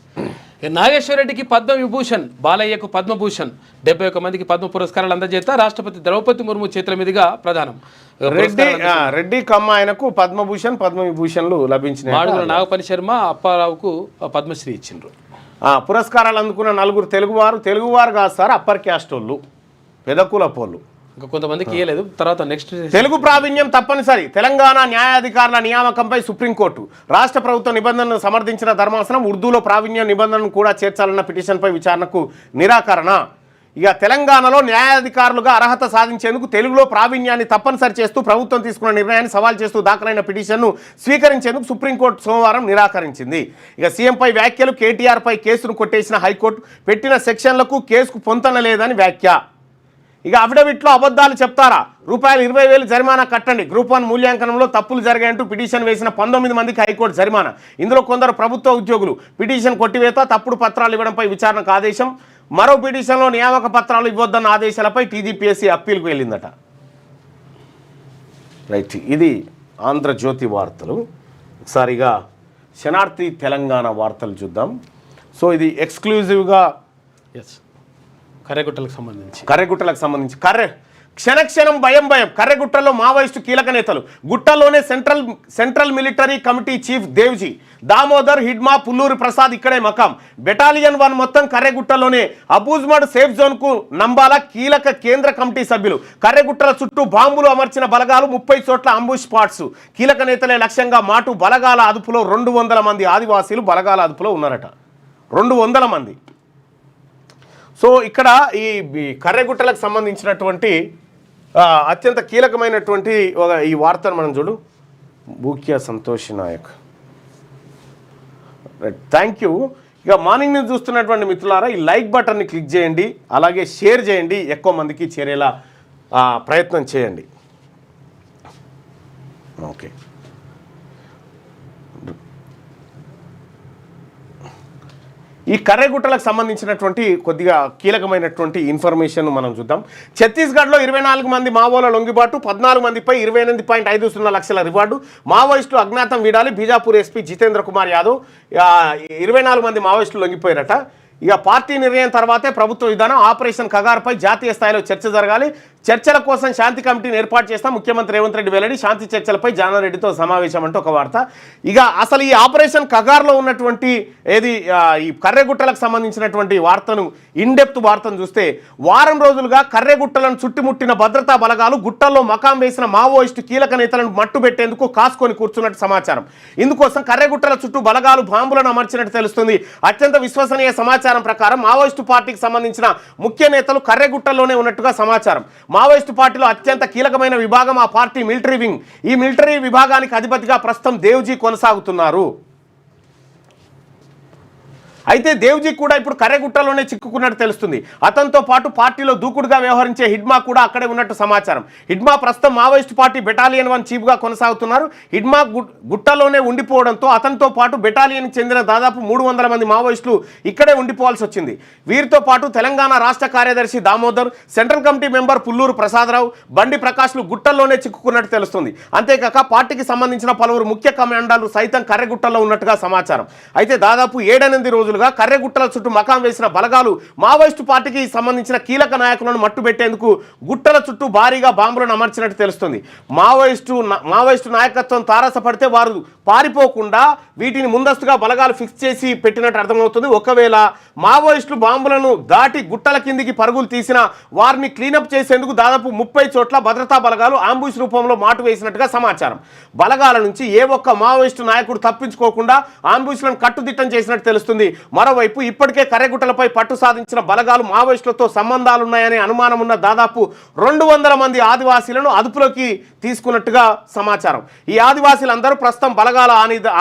నాగేశ్వరరెడ్డికి పద్మవిభూషణ్, బాలయ్యకు పద్మభూషణ్, 71 మందికి పద్మ పురస్కారాలు అందజేత రాష్ట్రపతి ద్రౌపది ముర్ము చేతుల మీదుగా ప్రధానం. రెడ్డి కమ్మ ఆయనకు పద్మభూషణ్ పద్మవిభూషణ్లు లభించినాయి. మాడుగుల నాగపని శర్మ, అప్పారావుకు పద్మశ్రీ ఇచ్చిండ్రు. పురస్కారాలు అందుకున్న 4 తెలుగువారు కాదు సార్, అప్పర్ క్యాస్ట్ వాళ్ళు, పెదకుల పోళ్ళు. ఇంకా కొంతమందికి ఇవ్వలేదు. తర్వాత నెక్స్ట్ తెలుగు ప్రావీణ్యం తప్పనిసరి. తెలంగాణ న్యాయాధికారుల నియామకంపై సుప్రీంకోర్టు. రాష్ట్ర ప్రభుత్వ నిబంధనను సమర్థించిన ధర్మాసనం ఉర్దూలో ప్రావీణ్యం నిబంధనను కూడా చేర్చాలన్న పిటిషన్పై విచారణకు నిరాకరణ. ఇక తెలంగాణలో న్యాయాధికారులుగా అర్హత సాధించేందుకు తెలుగులో ప్రావీణ్యాన్ని తప్పనిసరి చేస్తూ ప్రభుత్వం తీసుకున్న నిర్ణయాన్ని సవాల్ చేస్తూ దాఖలైన పిటిషన్ను స్వీకరించేందుకు సుప్రీంకోర్టు సోమవారం నిరాకరించింది. ఇక సీఎంపై వ్యాఖ్యలు, కేటీఆర్పై కేసును కొట్టేసిన హైకోర్టు. పెట్టిన సెక్షన్లకు కేసుకు పొంతన లేదని వ్యాఖ్య. ఇక అఫిడవిట్లో అబద్ధాలు చెప్తారా, ₹20,000 జరిమానా కట్టండి. గ్రూప్ 1 మూల్యాంకనంలో తప్పులు జరిగాయంటూ పిటిషన్ వేసిన 19 మందికి హైకోర్టు జరిమానా. ఇందులో కొందరు ప్రభుత్వ ఉద్యోగులు. పిటిషన్ కొట్టివేత, తప్పుడు పత్రాలు ఇవ్వడంపై విచారణకు ఆదేశం. మరో పిటిషన్లో నియామక పత్రాలు ఇవ్వొద్దన్న ఆదేశాలపై టీజీపీఎస్సీ అప్పీల్కు వెళ్ళిందట. రైట్, ఇది ఆంధ్రజ్యోతి వార్తలు. ఒకసారిగా శనార్థి తెలంగాణ వార్తలు చూద్దాం. సో ఇది ఎక్స్క్లూజివ్గా ఎస్ కర్రెగుట్టలకు సంబంధించి క్షణక్షణం భయం కర్రెగుట్టలో మావోయిస్టు కీలక నేతలు. గుట్టలోనే central military committee chief Devji, Damodar, Hidma, Pulluru Prasad ఇక్కడే మకాం. బెటాలియన్ 1 మొత్తం కర్రెగుట్టలోనే. అబూజ్మడ్ సేఫ్ జోన్కు నంబాల కీలక కేంద్ర కమిటీ సభ్యులు. కర్రెగుట్టల చుట్టూ బాంబులు అమర్చిన బలగాలు, 30 చోట్ల అంబుష్ స్పాట్స్. కీలక నేతలే లక్ష్యంగా మాటు. బలగాల అదుపులో 200 మంది ఆదివాసీలు బలగాల అదుపులో ఉన్నారట. 200 మంది. సో ఇక్కడ ఈ కర్రెగుట్టలకు సంబంధించినటువంటి అత్యంత కీలకమైనటువంటి ఈ వార్తను మనం చూడు. Bukya Santosh Nayak, thank you. ఇక మార్నింగ్ న్యూస్ చూస్తున్నటువంటి మిత్రులారా, ఈ లైక్ బటన్ని క్లిక్ చేయండి, అలాగే షేర్ చేయండి, ఎక్కువ మందికి చేరేలా ప్రయత్నం చేయండి. ఓకే, ఈ కర్రెగుట్టలకు సంబంధించినటువంటి కొద్దిగా కీలకమైనటువంటి ఇన్ఫర్మేషన్ మనం చూద్దాం. ఛత్తీస్గఢ్లో 24 మంది మావోల లొంగిబాటు, 14 మందిపై 28.50 లక్షల రివార్డు. మావోయిస్టులు అజ్ఞాతం వీడాలి. బీజాపూర్ ఎస్పీ జితేంద్ర కుమార్ యాదవ్. 24 మంది మావోయిస్టులు లొంగిపోయారట. ఇక పార్టీ నిర్ణయం తర్వాతే ప్రభుత్వ విధానం. ఆపరేషన్ కగార్పై జాతీయ స్థాయిలో చర్చ జరగాలి. చర్చల కోసం శాంతి కమిటీని ఏర్పాటు చేస్తాం. ముఖ్యమంత్రి రేవంత్ రెడ్డి వెల్లడి. శాంతి చర్చలపై జానారెడ్డితో సమావేశం అంటూ ఒక వార్త. ఇక అసలు ఈ ఆపరేషన్ కగార్లో ఉన్నటువంటి ఈ కర్రెగుట్టలకు సంబంధించినటువంటి వార్తను, ఇన్డెప్త్ వార్తను చూస్తే, వారం రోజులుగా కర్రెగుట్టలను చుట్టుముట్టిన భద్రతా బలగాలు గుట్టల్లో మకాం వేసిన మావోయిస్టు కీలక నేతలను మట్టుబెట్టేందుకు కాసుకొని కూర్చున్నట్టు సమాచారం. ఇందుకోసం కర్రెగుట్టల చుట్టూ బలగాలు బాంబులను అమర్చినట్టు తెలుస్తుంది. అత్యంత విశ్వసనీయ సమాచారం ప్రకారం మావోయిస్టు పార్టీకి సంబంధించిన ముఖ్య నేతలు కర్రెగుట్టల్లోనే ఉన్నట్టుగా సమాచారం. మావోయిస్టు పార్టీలో అత్యంత కీలకమైన విభాగం ఆ పార్టీ మిలిటరీ వింగ్. ఈ మిలిటరీ విభాగానికి అధిపతిగా ప్రస్తుతం దేవ్జీ కొనసాగుతున్నారు. అయితే దేవ్జీ కూడా ఇప్పుడు కర్రెగుట్టలోనే చిక్కుకున్నట్టు తెలుస్తుంది. అతనితో పాటు పార్టీలో దూకుడుగా వ్యవహరించే హిడ్మా కూడా అక్కడే ఉన్నట్టు సమాచారం. హిడ్మా ప్రస్తుతం మావోయిస్టు పార్టీ బెటాలియన్ 1 చీఫ్గా కొనసాగుతున్నారు. హిడ్మా గుట్టలోనే ఉండిపోవడంతో అతనితో పాటు బెటాలియన్కి చెందిన దాదాపు 300 మంది మావోయిస్టులు ఇక్కడే ఉండిపోవాల్సి వచ్చింది. వీరితో పాటు తెలంగాణ రాష్ట్ర కార్యదర్శి Damodar, central committee member Pulluru Prasadarao, బండి ప్రకాష్లు గుట్టల్లోనే చిక్కుకున్నట్టు తెలుస్తుంది. అంతేకాక పార్టీకి సంబంధించిన పలువురు ముఖ్య కమాండర్లు సైతం కర్రెగుట్టలో ఉన్నట్టుగా సమాచారం. అయితే దాదాపు 7-8 రోజులు కర్రెగుట్టల చుట్టూ మకాం వేసిన బలగాలు మావోయిస్టు పార్టీకి సంబంధించిన కీలక నాయకులను మట్టుబెట్టేందుకు గుట్టల చుట్టూ భారీగా బాంబులను అమర్చినట్టు తెలుస్తుంది. మావోయిస్టు నాయకత్వం తారసపడితే వారు పారిపోకుండా వీటిని ముందస్తుగా బలగాలు ఫిక్స్ చేసి పెట్టినట్టు అర్థమవుతుంది. ఒకవేళ మావోయిస్టులు బాంబులను దాటి గుట్టల కిందికి పరుగులు తీసిన వారిని క్లీనప్ చేసేందుకు దాదాపు 30 చోట్ల భద్రతా బలగాలు అంబుష్ రూపంలో మాటు వేసినట్టుగా సమాచారం. బలగాల నుంచి ఏ ఒక్క మావోయిస్టు నాయకుడు తప్పించుకోకుండా అంబుష్లను కట్టుదిట్టం చేసినట్టు తెలుస్తుంది. మరోవైపు ఇప్పటికే కర్రెగుట్టలపై పట్టు సాధించిన బలగాలు మావోయిస్టులతో సంబంధాలున్నాయనే అనుమానం ఉన్న దాదాపు 200 మంది ఆదివాసీలను అదుపులోకి తీసుకున్నట్టుగా సమాచారం. ఈ ఆదివాసీలందరూ ప్రస్తుతం బలగాల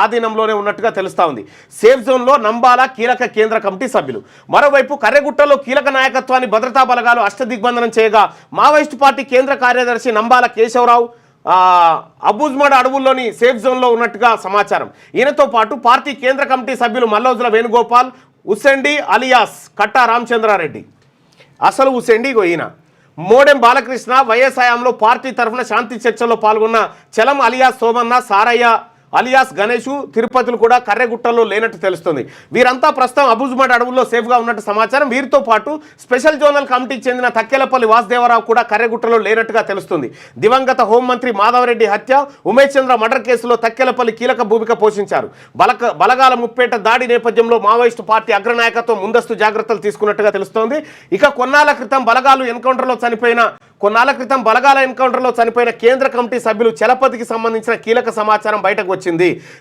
ఆధీనంలోనే ఉన్నట్టుగా తెలుస్తా ఉంది. సేఫ్ జోన్లో నంబాల కీలక కేంద్ర కమిటీ సభ్యులు. మరోవైపు కర్రెగుట్టలో కీలక నాయకత్వాన్ని భద్రతా బలగాలు అష్టదిగ్బంధనం చేయగా మావోయిస్టు పార్టీ కేంద్ర కార్యదర్శి నంబాల కేశవరావు అబూజ్మడ్ అడవుల్లోని సేఫ్ జోన్లో ఉన్నట్టుగా సమాచారం. ఈయనతో పాటు పార్టీ కేంద్ర కమిటీ సభ్యులు మల్లోజుల వేణుగోపాల్, ఉసెండి అలియాస్ కట్టా రామచంద్రారెడ్డి. అసలు ఉసెండి ఈయన మోడెం బాలకృష్ణ వైఎస్ హయాంలో పార్టీ తరఫున శాంతి చర్చల్లో పాల్గొన్న చలం అలియాస్ సోమన్న, సారయ్య అలియాస్ గణేష్ తిరుపతులు కూడా కర్రెగుట్టల్లో లేనట్టు తెలుస్తుంది. వీరంతా ప్రస్తుతం అబూజ్మడ్ అడవుల్లో సేఫ్గా ఉన్నట్టు సమాచారం. వీరితో పాటు స్పెషల్ జోనల్ కమిటీకి చెందిన తక్కెలపల్లి వాసుదేవరావు కూడా కర్రెగుట్టలో లేనట్టుగా తెలుస్తుంది. దివంగత హోంమంత్రి మాధవరెడ్డి హత్య, ఉమేష్ చంద్ర మర్డర్ కేసులో తక్కెలపల్లి కీలక భూమిక పోషించారు. బలగాల ముప్పేట దాడి నేపథ్యంలో మావోయిస్టు పార్టీ అగ్రనాయకత్వం ముందస్తు జాగ్రత్తలు తీసుకున్నట్టుగా తెలుస్తోంది. ఇక కొన్నాళ్ల క్రితం బలగాల ఎన్కౌంటర్లో చనిపోయిన కేంద్ర కమిటీ సభ్యులు చలపతికి సంబంధించిన కీలక సమాచారం బయటకు వచ్చింది.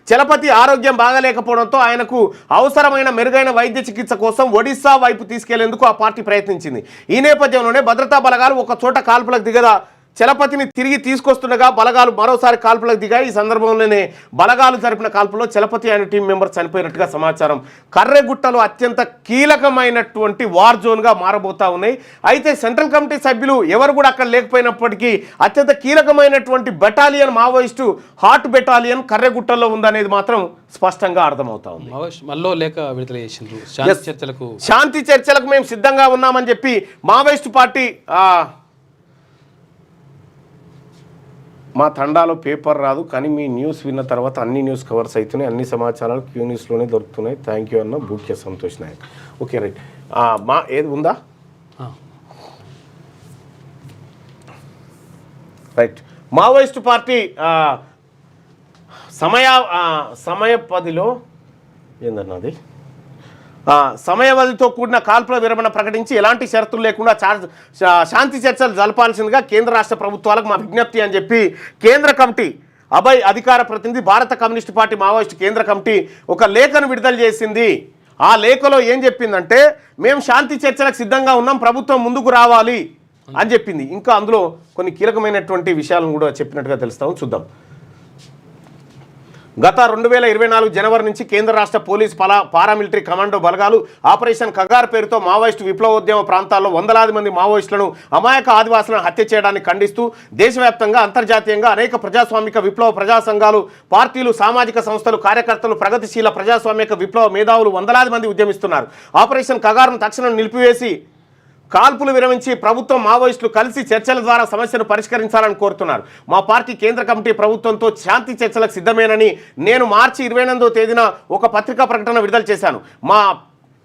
చలపతి ఆరోగ్యం బాగాలేకపోవడంతో ఆయనకు అవసరమైన మెరుగైన వైద్య చికిత్స కోసం ఒడిశా వైపు తీసుకెళ్లేందుకు ఆ పార్టీ ప్రయత్నించింది. ఈ నేపథ్యంలోనే భద్రతా బలగాలు ఒక చోట కాల్పులకు దిగదా చలపతిని తిరిగి తీసుకొస్తుండగా బలగాలు మరోసారి కాల్పులకు దిగాయి. ఈ సందర్భంలోనే బలగాలు జరిపిన కాల్పులో చలపతి ఆయన టీం మెంబర్ చనిపోయినట్టుగా సమాచారం. కర్రెగుట్టలు అత్యంత కీలకమైనటువంటి వార్ జోన్గా మారబోతా ఉన్నాయి. అయితే సెంట్రల్ కమిటీ సభ్యులు ఎవరు కూడా అక్కడ లేకపోయినప్పటికీ అత్యంత కీలకమైనటువంటి బెటాలియన్ మావోయిస్టు హాట్ బెటాలియన్ కర్రెగుట్టల్లో ఉందనేది మాత్రం స్పష్టంగా అర్థమవుతా ఉంది. శాంతి చర్చలకు మేము సిద్ధంగా ఉన్నామని చెప్పి మావోయిస్టు పార్టీ మా తండాలో పేపర్ రాదు కానీ మీ న్యూస్ విన్న తర్వాత అన్ని న్యూస్ కవర్స్ అవుతున్నాయి, అన్ని సమాచారాలు క్యూ న్యూస్లోనే దొరుకుతున్నాయి. థ్యాంక్ యూ అన్న బూక్య సంతోష్ నాయక్. Okay right. మా ఏది ఉందా రైట్. మావోయిస్టు పార్టీ సమయపదిలో ఏందన్నది సమయవధితో కూడిన కాల్పుల విరమణ ప్రకటించి ఎలాంటి షరతులు లేకుండా శాంతి చర్చలు జరపాల్సిందిగా కేంద్ర రాష్ట్ర ప్రభుత్వాలకు మా విజ్ఞప్తి అని చెప్పి కేంద్ర కమిటీ అభయ్ అధికార ప్రతినిధి భారత కమ్యూనిస్టు పార్టీ మావోయిస్టు కేంద్ర కమిటీ ఒక లేఖను విడుదల చేసింది. ఆ లేఖలో ఏం చెప్పిందంటే మేము శాంతి చర్చలకు సిద్ధంగా ఉన్నాం, ప్రభుత్వం ముందుకు రావాలి అని చెప్పింది. ఇంకా అందులో కొన్ని కీలకమైనటువంటి విషయాలను కూడా చెప్పినట్టుగా తెలుస్తాము, చూద్దాం. గత 2024 జనవరి నుంచి కేంద్ర రాష్ట్ర పోలీస్ పారామిలిటరీ కమాండో బలగాలు ఆపరేషన్ కగార్ పేరుతో మావోయిస్టు విప్లవోద్యమ ప్రాంతాల్లో వందలాది మంది మావోయిస్టులను అమాయక ఆదివాసులను హత్య చేయడాన్ని ఖండిస్తూ దేశవ్యాప్తంగా అంతర్జాతీయంగా అనేక ప్రజాస్వామిక విప్లవ ప్రజా సంఘాలు, పార్టీలు, సామాజిక సంస్థలు, కార్యకర్తలు, ప్రగతిశీల ప్రజాస్వామిక విప్లవ మేధావులు వందలాది మంది ఉద్యమిస్తున్నారు. ఆపరేషన్ కగార్ను తక్షణం నిలిపివేసి కాల్పులు విరమించి ప్రభుత్వం మావోయిస్టులు కలిసి చర్చల ద్వారా సమస్యను పరిష్కరించాలని కోరుతున్నారు. మా పార్టీ కేంద్ర కమిటీ ప్రభుత్వంతో శాంతి చర్చలకు సిద్ధమేనని నేను మార్చి 28వ తేదీన ఒక పత్రికా ప్రకటన విడుదల చేశాను. మా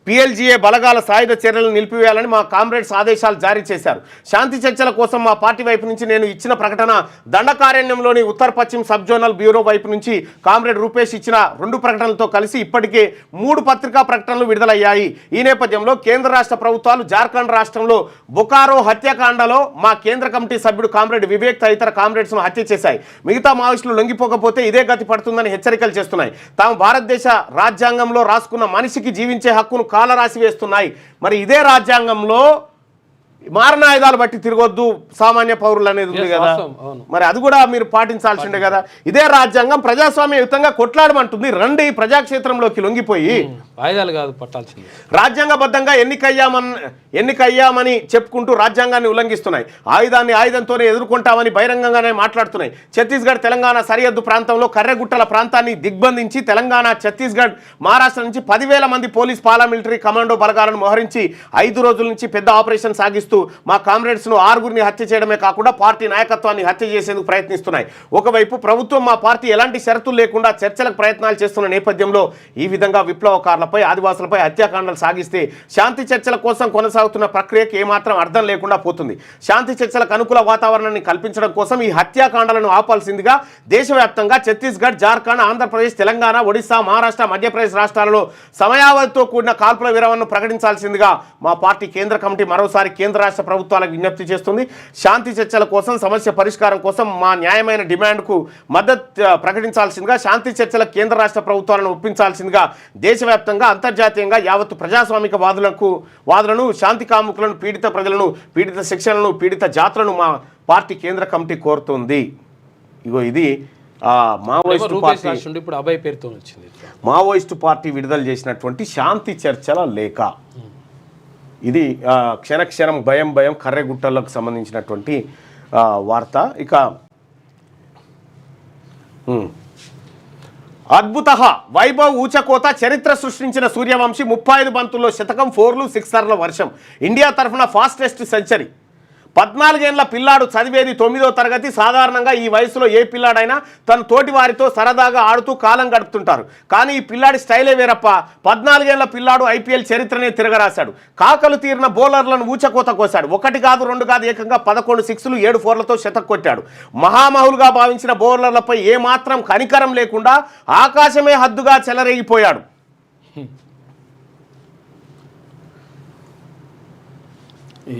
PLGA బలగాల సాయుధ చర్యలను నిలిపివేయాలని మా కామ్రేడ్స్ ఆదేశాలు జారీ చేశారు. శాంతి చర్చల కోసం మా పార్టీ వైపు నుంచి నేను ఇచ్చిన ప్రకటన, దండకారణ్యంలోని ఉత్తర పశ్చిమ సబ్ జోనల్ బ్యూరో వైపు నుంచి కామ్రేడ్ రూపేష్ ఇచ్చిన 2 ప్రకటనలతో కలిసి ఇప్పటికే 3 పత్రికా ప్రకటనలు విడుదలయ్యాయి. ఈ నేపథ్యంలో కేంద్ర రాష్ట్ర ప్రభుత్వాలు జార్ఖండ్ రాష్ట్రంలో బొకారో హత్యాకాండలో మా కేంద్ర కమిటీ సభ్యుడు కామ్రేడ్ వివేక్ తదితర కామ్రేడ్స్ను హత్య చేశాయి. మిగతా మావోయిస్టులు లొంగిపోకపోతే ఇదే గతి పడుతుందని హెచ్చరికలు చేస్తున్నాయి. తాము భారతదేశ రాజ్యాంగంలో రాసుకున్న మనిషికి జీవించే హక్కును కాలరాసి వేస్తున్నాయి. మరి ఇదే రాజ్యాంగంలో మారణాయుధాలు బట్టి తిరగొద్దు సామాన్య పౌరులు అనేది ఉంది కదా, మరి అది కూడా మీరు పాటించాల్సిందే కదా. ఇదే రాజ్యాంగం ప్రజాస్వామ్యయుతంగా కొట్లాడమంటుంది. రండి ప్రజాక్షేత్రంలోకి లొంగిపోయి ఆయుధాలు కాదు పట్టాల్సింది. రాజ్యాంగబద్ధంగా ఎన్నికయ్యామని చెప్పుకుంటూ రాజ్యాంగాన్ని ఉల్లంఘిస్తున్నాయి. ఆయుధాన్ని ఆయుధంతోనే ఎదుర్కొంటామని బహిరంగంగానే మాట్లాడుతున్నాయి. ఛత్తీస్గఢ్ తెలంగాణ సరిహద్దు ప్రాంతంలో కర్రెగుట్టల ప్రాంతాన్ని దిగ్బంధించి తెలంగాణ, ఛత్తీస్గఢ్, మహారాష్ట్ర నుంచి 10,000 మంది పోలీస్ పారామిలిటరీ కమాండో బలగాలను మోహరించి 5 రోజుల నుంచి పెద్ద ఆపరేషన్ సాగిస్తూ మా కామ్రేడ్స్ను 6గురిని హత్య చేయడమే కాకుండా పార్టీ నాయకత్వాన్ని హత్య చేసేందుకు ప్రయత్నిస్తున్నాయి. ఒకవైపు ప్రభుత్వం మా పార్టీ ఎలాంటి షరతులు లేకుండా చర్చలకు ప్రయత్నాలు చేస్తున్న నేపథ్యంలో ఈ విధంగా విప్లవకారులపై, ఆదివాసులపై హత్యాకాండలు సాగిస్తే శాంతి చర్చల కోసం కొనసాగుతున్న ప్రక్రియకి ఏమాత్రం అర్థం లేకుండా పోతుంది. శాంతి చర్చలకు అనుకూల వాతావరణాన్ని కల్పించడం కోసం ఈ హత్యాకాండలను ఆపాల్సిందిగా దేశవ్యాప్తంగా ఛత్తీస్గఢ్, జార్ఖండ్, ఆంధ్రప్రదేశ్, తెలంగాణ, ఒడిశా, మహారాష్ట్ర, మధ్యప్రదేశ్ రాష్ట్రాలలో సమయావధితో కూడిన కాల్పుల విరమణను ప్రకటించాల్సిందిగా మా పార్టీ కేంద్ర కమిటీ మరోసారి కేంద్ర రాష్ట్ర ప్రభుత్వాలకు విజ్ఞప్తి చేస్తుంది. శాంతి చర్చల కోసం, సమస్య పరిష్కారం కోసం మా న్యాయమైన డిమాండ్కు మద్దతు ప్రకటించాల్సిందిగా, శాంతి చర్చల కేంద్ర రాష్ట్ర ప్రభుత్వాలను ఒప్పించాల్సిందిగా దేశవ్యాప్తంగా, అంతర్జాతీయంగా యావత్తు ప్రజాస్వామిక వాదులను, శాంతి కాముకులను, పీడిత ప్రజలను, పీడిత శిక్షలను, పీడిత జాతులను మా పార్టీ కేంద్ర కమిటీ కోరుతుంది. ఇగో ఇది మావోయిస్టు పార్టీ ఇప్పుడు అభయ్ పేరుతో వచ్చింది. మావోయిస్టు పార్టీ విడుదల చేసినటువంటి శాంతి చర్చల లేఖ ఇది. క్షణక్షణం భయం కర్రెగుట్టలకు సంబంధించినటువంటి వార్త. ఇక అద్భుత వైభవ్ ఊచకోత చరిత్ర సృష్టించిన సూర్యవంశీ 35 బంతుల్లో శతకం, 4లు, 6ల వర్షం. ఇండియా తరఫున ఫాస్టెస్ట్ సెంచరీ. 14 ఏళ్ల పిల్లాడు చదివేది 9వ తరగతి. సాధారణంగా ఈ వయసులో ఏ పిల్లాడైనా తన తోటి వారితో సరదాగా ఆడుతూ కాలం గడుపుతుంటారు. కానీ ఈ పిల్లాడి స్టైలే వేరప్ప. 14 ఏళ్ల పిల్లాడు IPL చరిత్రనే తిరగరాశాడు. కాకలు తీరిన బౌలర్లను ఊచకోత కోశాడు. 1 కాదు 2 కాదు ఏకంగా 11 6లు 7 4లతో శతక కొట్టాడు. మహామహులుగా భావించిన బౌలర్లపై ఏమాత్రం కనికరం లేకుండా ఆకాశమే హద్దుగా చెలరేగిపోయాడు.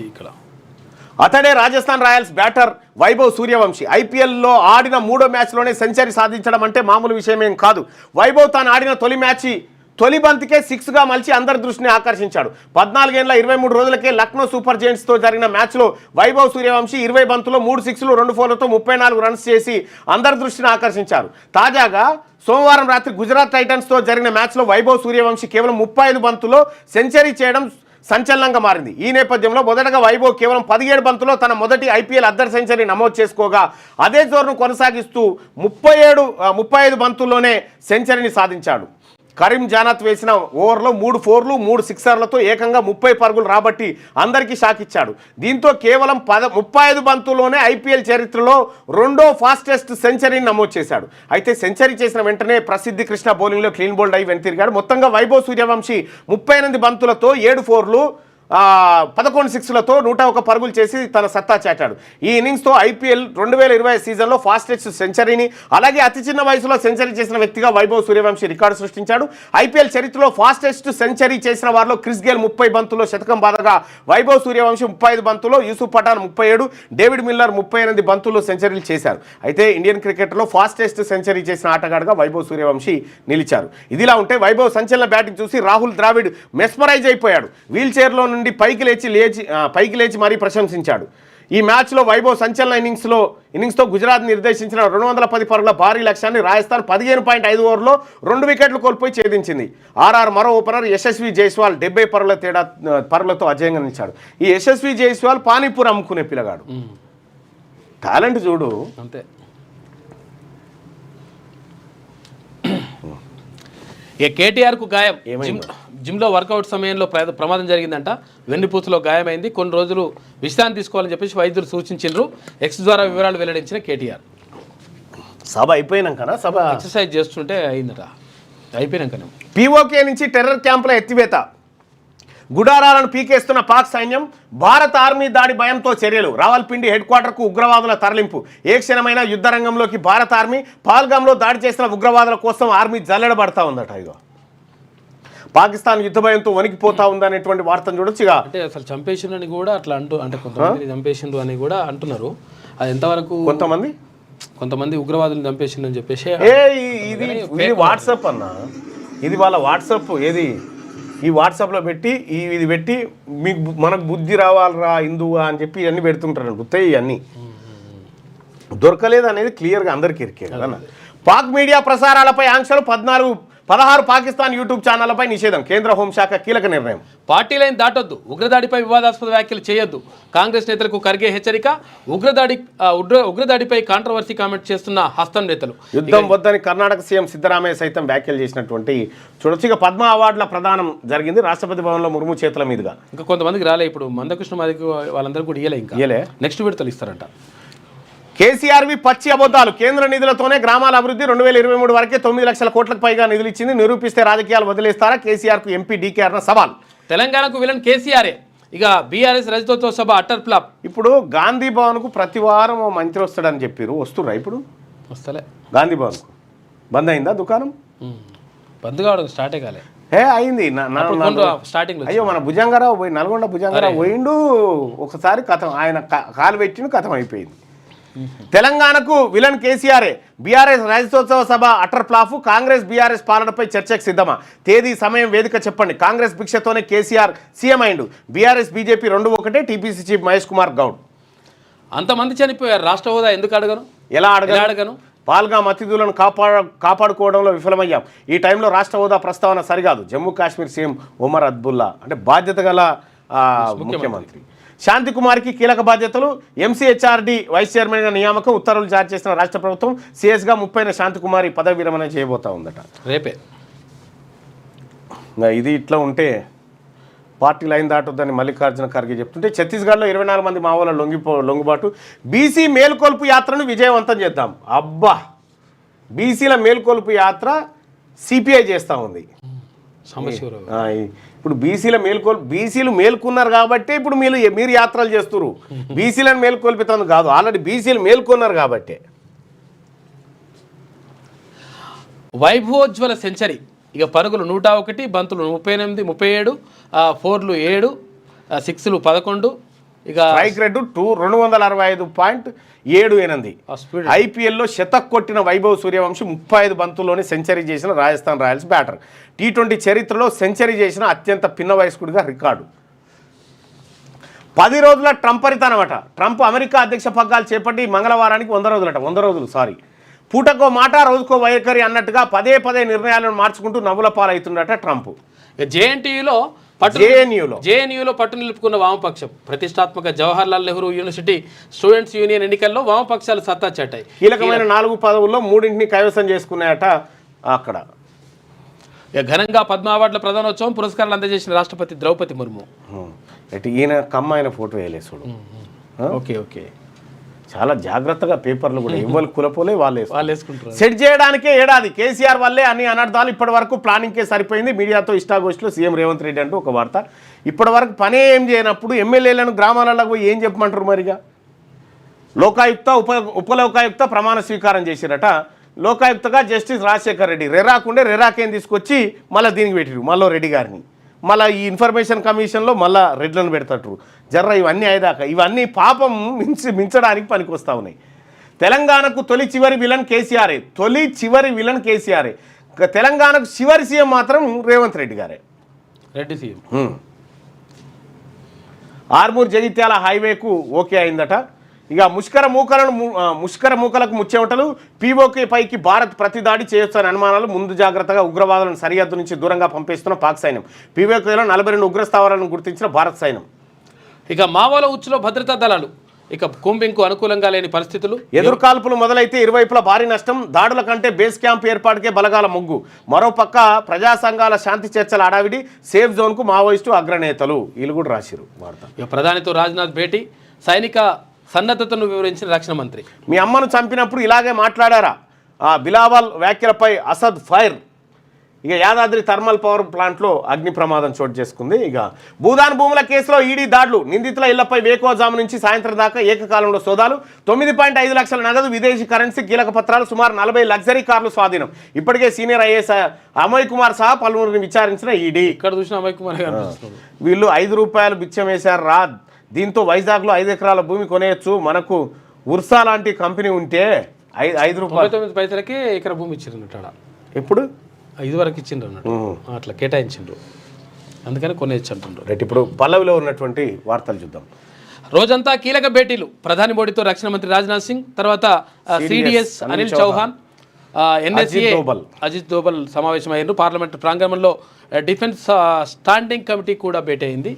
ఇక్కడ అతడే రాజస్థాన్ రాయల్స్ బ్యాటర్ వైభవ్ సూర్యవంశీ. IPLలో ఆడిన 3వ మ్యాచ్లోనే సెంచరీ సాధించడం అంటే మామూలు విషయమేం కాదు. వైభవ్ తాను ఆడిన తొలి బంతికే 6గా మలిచి అందరి దృష్టిని ఆకర్షించాడు. 14 ఏళ్ల 23 రోజులకే లక్నో సూపర్ జైంట్స్తో జరిగిన మ్యాచ్లో వైభవ్ సూర్యవంశీ 20 బంతుల్లో 3 6లు 2 4లతో 34 రన్స్ చేసి అందరి దృష్టిని ఆకర్షించారు. తాజాగా సోమవారం రాత్రి గుజరాత్ టైటన్స్తో జరిగిన మ్యాచ్లో వైభవ్ సూర్యవంశీ కేవలం 35 బంతుల్లో సెంచరీ చేయడం సంచలనంగా మారింది. ఈ నేపథ్యంలో మొదటగా వైభవ్ కేవలం 17 బంతుల్లో తన మొదటి IPL అర్ధ సెంచరీ నమోదు చేసుకోగా అదే జోరును కొనసాగిస్తూ 35 బంతుల్లోనే సెంచరీని సాధించాడు. కరీం జానత్ వేసిన ఓవర్లో 3 4లు 3 సిక్సర్లతో ఏకంగా 30 పరుగులు రాబట్టి అందరికీ షాక్ ఇచ్చాడు. దీంతో కేవలం 35 బంతుల్లోనే ఐపీఎల్ చరిత్రలో రెండో ఫాస్టెస్ట్ సెంచరీని నమోదు చేశాడు. అయితే సెంచరీ చేసిన వెంటనే ప్రసిద్ధి కృష్ణ బౌలింగ్లో క్లీన్ బౌల్డ్ అయి వెనుతిరిగాడు. మొత్తంగా వైభవ్ సూర్యవంశీ 38 బంతులతో 7 4లు 11 6లతో 101 పరుగులు చేసి తన సత్తా చాటాడు. ఈ ఇన్నింగ్స్తో ఐపీఎల్ 2020 సీజన్లో ఫాస్టెస్ట్ సెంచరీని అలాగే అతి చిన్న వయసులో సెంచరీ చేసిన వ్యక్తిగా వైభవ్ సూర్యవంశీ రికార్డు సృష్టించాడు. ఐపీఎల్ చరిత్రలో ఫాస్టెస్ట్ సెంచరీ చేసిన వారిలో క్రిస్ గేల్ 30 బంతుల్లో శతకం బాదగా వైభవ్ సూర్యవంశీ 35 బంతుల్లో, యూసుఫ్ పఠాన్ 37, డేవిడ్ మిల్లర్ 38 బంతుల్లో సెంచరీలు చేశారు. అయితే ఇండియన్ క్రికెట్లో ఫాస్టెస్ట్ సెంచరీ చేసిన ఆటగాడుగా వైభవ్ సూర్యవంశీ నిలిచారు. ఇదిలా ఉంటే వైభవ్ సంచలన బ్యాటింగ్ చూసి రాహుల్ ద్రావిడ్ మెస్మరైజ్ అయిపోయాడు. వీల్ చైర్లో నుండి పైకి లేచి మరీ ప్రశంసించాడు. ఈ మ్యాచ్లో వైభవ్ సంచలన ఇన్నింగ్స్తో గుజరాత్ నిర్దేశించిన 210 పరుగుల భారీ లక్ష్యాన్ని రాజస్థాన్ 15.5 ఓవర్లో 2 వికెట్లు కోల్పోయి ఛేదించింది. ఆర్ఆర్ మరో ఓపెనర్ యశస్వి జైస్వాల్ 70 పరుగులతో అజయంగా నిలిచాడు. ఈ యశస్వి జైస్వాల్ పానీపూర్ అమ్ముకునే పిల్లగాడు. టాలెంట్ చూడు అంతే. ఇక కేటీఆర్కు గాయం. జిమ్లో వర్కౌట్ సమయంలో ప్రమాదం జరిగిందంట. వెన్నుపూసలో గాయమైంది. కొన్ని రోజులు విశ్రాంతి తీసుకోవాలని చెప్పేసి వైద్యులు సూచించారు. ఎక్స్ ద్వారా వివరాలు వెల్లడించిన కేటీఆర్. సభ అయిపోయినాకనా? సభ ఎక్సర్సైజ్ చేస్తుంటే అయిందట. అయిపోయినాకనే పీఓకే నుంచి టెర్రర్ క్యాంపుల ఎత్తివేత. గుడారాలను పీకేస్తున్న పాక్ సైన్యం. భారత ఆర్మీ దాడి భయంతో చర్యలు. రావల్పిండి హెడ్ క్వార్టర్కు ఉగ్రవాదుల తరలింపు. ఏ క్షణమైన యుద్ధ రంగంలోకి భారత ఆర్మీ. పాల్గాంలో దాడి చేసిన ఉగ్రవాదుల కోసం ఆర్మీ జల్లెడబడతా ఉందట. ఇగో పాకిస్తాన్ యుద్ధ భయంతో వణికిపోతా ఉందనేటువంటి వార్తను చూడొచ్చు. అంటే అసలు చంపేసిండ్రని కూడా అట్లా అంటే కొంతమంది చంపేసిండ్రు అని కూడా అంటున్నారు. అది ఎంతవరకు? కొంతమంది ఉగ్రవాదులు చంపేసిండ్రని చెప్పేసి ఇది వాట్సాప్ అన్న, ఇది వాళ్ళ వాట్సాప్. ఏది ఈ వాట్సాప్లో పెట్టి ఇది పెట్టి మీకు మనకు బుద్ధి రావాలరా హిందువా అని చెప్పి ఇవన్నీ పెడుతుంటారు. గుర్తాయి ఇవన్నీ దొరకలేదు అనేది క్లియర్గా అందరికీ ఇరికే కదా. పాక్ మీడియా ప్రసారాలపై ఆంక్షలు. 16 పాకిస్తాన్ యూట్యూబ్ ఛానళ్లపై నిషేధం. కేంద్ర హోంశాఖ కీలక నిర్ణయం. Party line దాటొద్దు. ఉగ్రదాడిపై వివాదాస్పద వ్యాఖ్యలు చేయొద్దు. కాంగ్రెస్ నేతలకు ఖర్గే హెచ్చరిక. ఉగ్రదాడిపై కాంట్రవర్సీ కామెంట్ చేస్తున్న హస్తం నేతలు. యుద్ధం వద్దని కర్ణాటక సీఎం సిద్ధరామయ్య సైతం వ్యాఖ్యలు చేసినటువంటి చూడొచ్చు. ఇక పద్మ అవార్డుల ప్రదానం జరిగింది రాష్ట్రపతి భవన్లో ముర్ము చేతుల మీదుగా. ఇంకా కొంతమందికి రాలే. ఇప్పుడు మందకృష్ణ మాదికి వాళ్ళందరూ కూడా ఇయ్యలే. నెక్స్ట్ విడతలు ఇస్తారంట. కేసీఆర్వి పచ్చి అబద్ధాలు. కేంద్ర నిధులతోనే గ్రామాల అభివృద్ధి. 2023 వరకే 9 లక్షల కోట్లకు పైగా నిధులు ఇచ్చింది. నిరూపిస్తే రాజకీయాలు వదిలేస్తారా? కేసీఆర్కు ఎంపీ డీకేఆర్ సవాల్. తెలంగాణకు విలన్ కేసీఆరే. ఇక బీఆర్ఎస్ రజతోత్సవ సభ అట్టర్ ఫ్లాప్. ఇప్పుడు గాంధీ భవన్కు ప్రతి వారం మంత్రి వస్తాడని చెప్పారు. వస్తుర్రా ఇప్పుడు? వస్తలే. గాంధీ భవన్కు బంద్ అయిందా దుకాణం? బంద్ కావడం స్టార్టే కాలే. అయింది స్టార్టింగ్. అయ్యో మన భుజంగారావు పోయి నల్గొండ భుజంగారావు పోయిండు. ఒకసారి కథం ఆయన కాలు పెట్టిన కథం అయిపోయింది. తెలంగాణకు విలన్ కేసీఆరే. బీఆర్ఎస్ రజతోత్సవ సభ అటర్ ఫ్లాప్. కాంగ్రెస్ బీఆర్ఎస్ పాలనపై చర్చకు సిద్ధమా? తేదీ సమయం వేదిక చెప్పండి. కాంగ్రెస్ భిక్షతోనే కేసీఆర్ సీఎం అయిండు. బీఆర్ఎస్ బీజేపీ 2 ఒకటే. TPC chief Mahesh Kumar Goud. అంతమంది చనిపోయారు. రాష్ట్ర హోదా ఎందుకు అడగను? ఎలా అడగను? పాల్గాం అతిథులను కాపాడుకోవడంలో విఫలమయ్యాం. ఈ టైంలో రాష్ట్ర హోదా ప్రస్తావన సరికాదు. జమ్మూ కాశ్మీర్ సీఎం ఒమర్ అబ్దుల్లా అంటే బాధ్యత గల ముఖ్యమంత్రి. శాంతికుమార్కి కీలక బాధ్యతలు. ఎంసీహెచ్ఆర్డీ వైస్ చైర్మన్గా నియామకం. ఉత్తర్వులు జారీ చేసిన రాష్ట్ర ప్రభుత్వం. సిఎస్గా 30న శాంతికుమారి పదవి విరమణ చేయబోతా ఉందట రేపే. ఇది ఇట్లా ఉంటే పార్టీ లైన్ దాటొద్దని మల్లికార్జున ఖర్గే చెప్తుంటే, ఛత్తీస్గఢ్లో 24 మంది మావోల లొంగుబాటు. బీసీ మేల్కొల్పు యాత్రను విజయవంతం చేద్దాం. అబ్బా, బీసీల మేల్కొల్పు యాత్ర సిపిఐ చేస్తూ ఉంది. ఇప్పుడు బీసీలు మేల్కొన్నారు కాబట్టి ఇప్పుడు మీరు యాత్రలు చేస్తున్నారు. బీసీలను మేల్కొల్పుతుంది కాదు, ఆల్రెడీ బీసీలు మేల్కొన్నారు కాబట్టి. వైభవోజ్వల సెంచరీ. ఇక పరుగులు 101, బంతులు 38, 37, 4లు 7, 6లు 11. ఇక స్ట్రైక్ రేటు 265.78. ఐపీఎల్లో శతక్ కొట్టిన వైభవ్ సూర్యవంశీ 35 బంతుల్లోనే సెంచరీ చేసిన రాజస్థాన్ రాయల్స్ బ్యాటర్. T20 చరిత్రలో సెంచరీ చేసిన అత్యంత పిన్న వయస్కుడిగా రికార్డు. 10 రోజుల ట్రంపరితనమట. ట్రంప్ అమెరికా అధ్యక్ష పగ్గాలు చేపట్టి మంగళవారానికి 100 రోజులు. పూటకో మాట రోజుకో వైఖరి అన్నట్టుగా పదే నిర్ణయాలను మార్చుకుంటూ నవ్వుల పాలవుతుందట ట్రంప్. జేఎన్యూలో పట్టు నిలుపుకున్న వామపక్షం. ప్రతిష్టాత్మక Jawaharlal Nehru university students union ఎన్నికల్లో వామపక్షాలు సత్తా చాటాయి. కీలకమైన 4 పదవుల్లో 3ని కైవసం చేసుకున్నాయట అక్కడ. ఇక ఘనంగా పద్మ అవార్డుల ప్రధానోత్సవం పురస్కారాలు అందజేసిన రాష్ట్రపతి ద్రౌపది ముర్ము. ఎటు ఈయన కమ్మాయన ఫోటో వేయలేసుడు. ఓకే ఓకే, చాలా జాగ్రత్తగా పేపర్లు కూడా ఎవరు కులపోలే వాళ్ళు వేసుకుంటారు. సెట్ చేయడానికే ఏడాది కేసీఆర్ వల్లే అన్ని అనర్థాలు ఇప్పటి వరకు ప్లానింగ్కే సరిపోయింది. మీడియాతో ఇష్టాగోష్ఠిలో సీఎం రేవంత్ రెడ్డి అంటూ ఒక వార్త. ఇప్పటి వరకు పనే ఏం చేయనప్పుడు ఎమ్మెల్యేలను గ్రామాలలో పోయి ఏం చెప్పమంటారు మరిగా? లోకాయుక్త ఉప లోకాయుక్త ప్రమాణ స్వీకారం చేసిరట. లోకాయుక్తగా జస్టిస్ రాజశేఖర్ రెడ్డి రెరాకుండే రెరాకేం తీసుకొచ్చి మళ్ళీ దీనికి పెట్టిరు మళ్ళీ రెడ్డి గారిని. మళ్ళీ ఈ ఇన్ఫర్మేషన్ కమిషన్లో మళ్ళీ రెడ్లను పెడతారు. జర్ర ఇవన్నీ అయ్యేదాకా ఇవన్నీ పాపం మించడానికి పనికి వస్తూ ఉన్నాయి. తెలంగాణకు తొలి చివరి విలన్ కేసీఆరే. తొలి చివరి విలన్ కేసీఆరే. తెలంగాణకు చివరి సీఎం మాత్రం రేవంత్ రెడ్డి గారే. రెడ్డి సీఎం. ఆర్మూర్ జగిత్యాల హైవేకు ఓకే అయిందట. ఇక ముష్కర మూకలకు ముచ్చెమటలు. పీఓకే పైకి భారత్ ప్రతిదాడి చేయొచ్చని అనుమానాలు. ముందు జాగ్రత్తగా ఉగ్రవాదులను సరిహద్దు నుంచి దూరంగా పంపిస్తున్న పాక్ సైన్యం. పీఓకేలో 42 ఉగ్రస్థావరాలను గుర్తించిన భారత్ సైన్యం. ఇక మావోల ఉచ్చులో భద్రతా దళాలు. ఇక కూంబింగ్కు అనుకూలంగా లేని పరిస్థితులు. ఎదురుకాల్పులు మొదలైతే ఇరువైపులా భారీ నష్టం. దాడుల కంటే బేస్ క్యాంప్ ఏర్పాటుకే బలగాల మొగ్గు. మరోపక్క ప్రజా సంఘాల శాంతి చర్చల అడావిడి. Safe జోన్కు Maoist అగ్రనేతలు. వీళ్ళు కూడా రాసిరు వార్త. ఇక ప్రధానితో రాజ్నాథ్ భేటీ. సైనిక సన్నద్ధతను వివరించిన రక్షణ మంత్రి. మీ అమ్మను చంపినప్పుడు ఇలాగే మాట్లాడారా? బిలావల్ వ్యాఖ్యలపై అసద్ ఫైర్. ఇక యాదాద్రి థర్మల్ పవర్ ప్లాంట్లో అగ్ని ప్రమాదం చోటు చేసుకుంది. ఇక భూదాన్ భూముల కేసులో ఈడీ దాడులు. నిందితుల ఇళ్లపై వేకోజాము నుంచి సాయంత్రం దాకా ఏకకాలంలో సోదాలు. 9.5 లక్షల నగదు, విదేశీ కరెన్సీ, కీలక పత్రాలు, సుమారు 40 లగ్జరీ కార్లు స్వాధీనం. ఇప్పటికే సీనియర్ ఐఏఎస్ అమయ్ కుమార్ సహా పలువురిని విచారించిన ఈడీ. ఇక్కడ చూసిన అమయ్ కుమార్ వీళ్ళు 5 రూపాయలు బిచ్చం వేశారు రా. దీంతో వైజాగ్లో 5 ఎకరాల భూమి కొనేయచ్చు. మనకు ఉర్సా లాంటి కంపెనీ ఉంటే 5 రూపాయలు 99 పైసలకి ఎకరా భూమి ఇచ్చిండ్రు. ఎప్పుడు 5 వరకు ఇచ్చిండ్రు అన్నట్టు, అట్లా కేటాయించిండ్రు. అందుకని కొనేయచ్చు అంటుండ్రు. రైట్, ఇప్పుడు పల్లవిలో ఉన్నటువంటి వార్తలు చూద్దాం. రోజంతా కీలక భేటీలు. ప్రధాని మోడీతో రక్షణ మంత్రి రాజ్నాథ్ సింగ్, తర్వాత సిడిఎస్ అనిల్ చౌహాన్, ఎన్ఎస్ఏ అజిత్ దోబల్ సమావేశమయ్యారు. పార్లమెంట్ ప్రాంగణంలో డిఫెన్స్ స్టాండింగ్ కమిటీ కూడా భేటీ అయింది.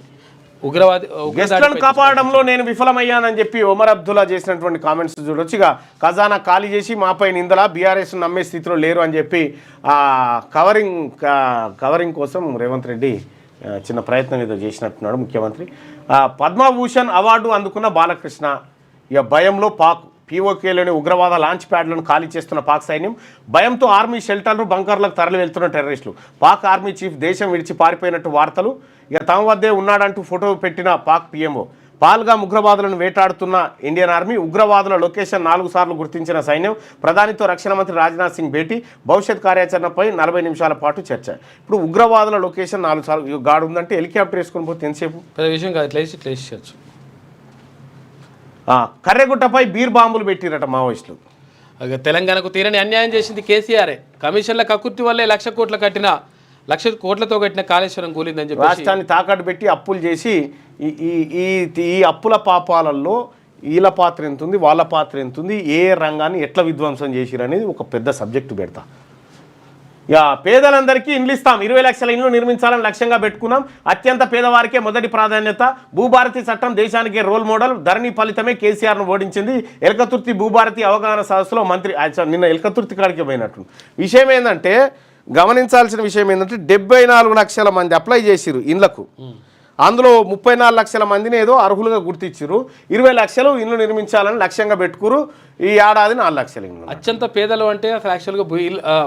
గెస్ట్లను కాపాడడంలో నేను విఫలమయ్యానని చెప్పి ఒమర్ అబ్దుల్లా చేసినటువంటి కామెంట్స్ చూడొచ్చు. ఇక ఖజానా ఖాళీ చేసి మాపై నిందల, బీఆర్ఎస్ నమ్మే స్థితిలో లేరు అని చెప్పి కవరింగ్ కోసం రేవంత్ రెడ్డి చిన్న ప్రయత్నం ఏదో చేసినట్టున్నాడు ముఖ్యమంత్రి. పద్మభూషణ్ అవార్డు అందుకున్న బాలకృష్ణ. ఇక భయంలో పాక్. పీఓకేలోని ఉగ్రవాద లాంచ్ ప్యాడ్లను ఖాళీ చేస్తున్న పాక్ సైన్యం. భయంతో ఆర్మీ షెల్టర్లు, బంకర్లకు తరలి వెళ్తున్న టెర్రరిస్టులు. పాక్ ఆర్మీ చీఫ్ దేశం విడిచి పారిపోయినట్టు వార్తలు. ఇక తమ వద్దే ఉన్నాడంటూ ఫోటో పెట్టిన పాక్ పీఎంఓ. పాల్గామ్ ఉగ్రవాదులను వేటాడుతున్న ఇండియన్ ఆర్మీ. ఉగ్రవాదుల లొకేషన్ 4 సార్లు గుర్తించిన సైన్యం. ప్రధానితో రక్షణ మంత్రి రాజ్నాథ్ సింగ్ భేటీ. భవిష్యత్ కార్యాచరణపై 40 నిమిషాల పాటు చర్చ. ఇప్పుడు ఉగ్రవాదుల లొకేషన్ 4 సార్లు గాడు ఉందంటే హెలికాప్టర్ వేసుకొని పోతే ఎంతసేపు? పెద్ద విషయం కాదు, ఇట్లా కర్రెగుట్టపై బీర్ బాంబులు పెట్టిరట మావోయిస్టులు. తెలంగాణకు తీరని అన్యాయం చేసింది కేసీఆరే. కమిషన్ల కక్కుర్తి వల్లే 1,00,00,000 కోట్లతో కట్టిన కాళేశ్వరం కూలిందని చెప్పి రాష్ట్రాన్ని తాకట్టు పెట్టి అప్పులు చేసి ఈ అప్పుల పాపాలలో వీళ్ళ పాత్ర ఎంత ఉంది, వాళ్ళ పాత్ర ఎంత ఉంది, ఏ రంగాన్ని ఎట్లా విధ్వంసం చేసిరు అనేది ఒక పెద్ద సబ్జెక్టు పెడతా. ఇక పేదలందరికీ ఇండ్లు ఇస్తాం. 20 లక్షల ఇండ్లు నిర్మించాలని లక్ష్యంగా పెట్టుకున్నాం. అత్యంత పేదవారికే మొదటి ప్రాధాన్యత. భూభారతి చట్టం దేశానికే రోల్ మోడల్. ధరణి ఫలితమే కేసీఆర్ను ఓడించింది. ఎలకతుర్తి భూభారతి అవగాహన సదస్సులో మంత్రి నిన్న ఎలకతుర్తి కాడికి పోయినట్టు. విషయం ఏంటంటే, గమనించాల్సిన విషయం ఏంటంటే 74 లక్షల మంది అప్లై చేసిరు ఇండ్లకు. అందులో 34 లక్షల మందిని ఏదో అర్హులుగా గుర్తించారు. 20 లక్షలు ఇల్లు నిర్మించాలని లక్ష్యంగా పెట్టుకురు. ఈ ఏడాది 4 లక్షలు ఇల్లు. అత్యంత పేదలు అంటే అసలు యాక్చువల్గా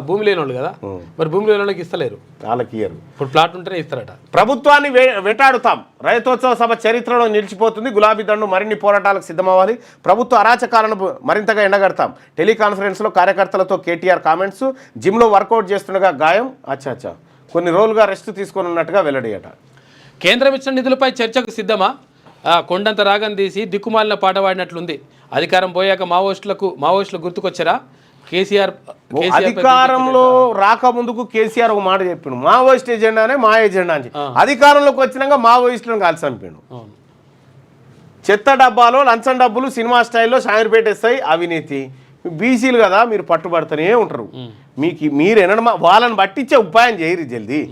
భూమి లేని వాళ్ళు కదా, మరి భూమి లేని వాళ్ళకి ఇస్తలేరు. వాళ్ళకి ఇయ్యరు. ఇప్పుడు ప్లాట్ ఉంటేనే ఇస్తారట. ప్రభుత్వాన్ని వెంటాడుతాం. రైతోత్సవ సభ చరిత్రలో నిలిచిపోతుంది. గులాబీ దండు మరిన్ని పోరాటాలకు సిద్ధమవ్వాలి. ప్రభుత్వ అరాచకాలను మరింతగా ఎండగడతాం. టెలికాన్ఫరెన్స్లో కార్యకర్తలతో కేటీఆర్ కామెంట్స్. జిమ్లో వర్కౌట్ చేస్తుండగా గాయం. అచ్చా కొన్ని రోజులుగా రెస్ట్ తీసుకొని ఉన్నట్టుగా వెల్లడియట. కేంద్రం ఇచ్చిన నిధులపై చర్చకు సిద్ధమా? కొండంత రాగం తీసి దిక్కుమాలిన పాట పాడినట్లుంది. అధికారం పోయాక మావోయిస్టులు గుర్తుకొచ్చారా? కేసీఆర్ అధికారంలో రాకముందుకు కేసీఆర్ ఒక మాట చెప్పిండు, మావోయిస్ట్ ఎజెండానే మా ఎజెండా అని. అధికారంలోకి వచ్చినాక మావోయిస్టులను కలిసి చంపిండు. చెత్త డబ్బాలో లంచం డబ్బులు సినిమా స్టైల్లో షామీర్పేట ఇస్తాయి. అవినీతి. బీసీలు కదా, మీరు పట్టుబడుతూనే ఉంటారు. మీరు ఎనడమా వాళ్ళని పట్టించే ఉపాయం చేయరు జల్దీ.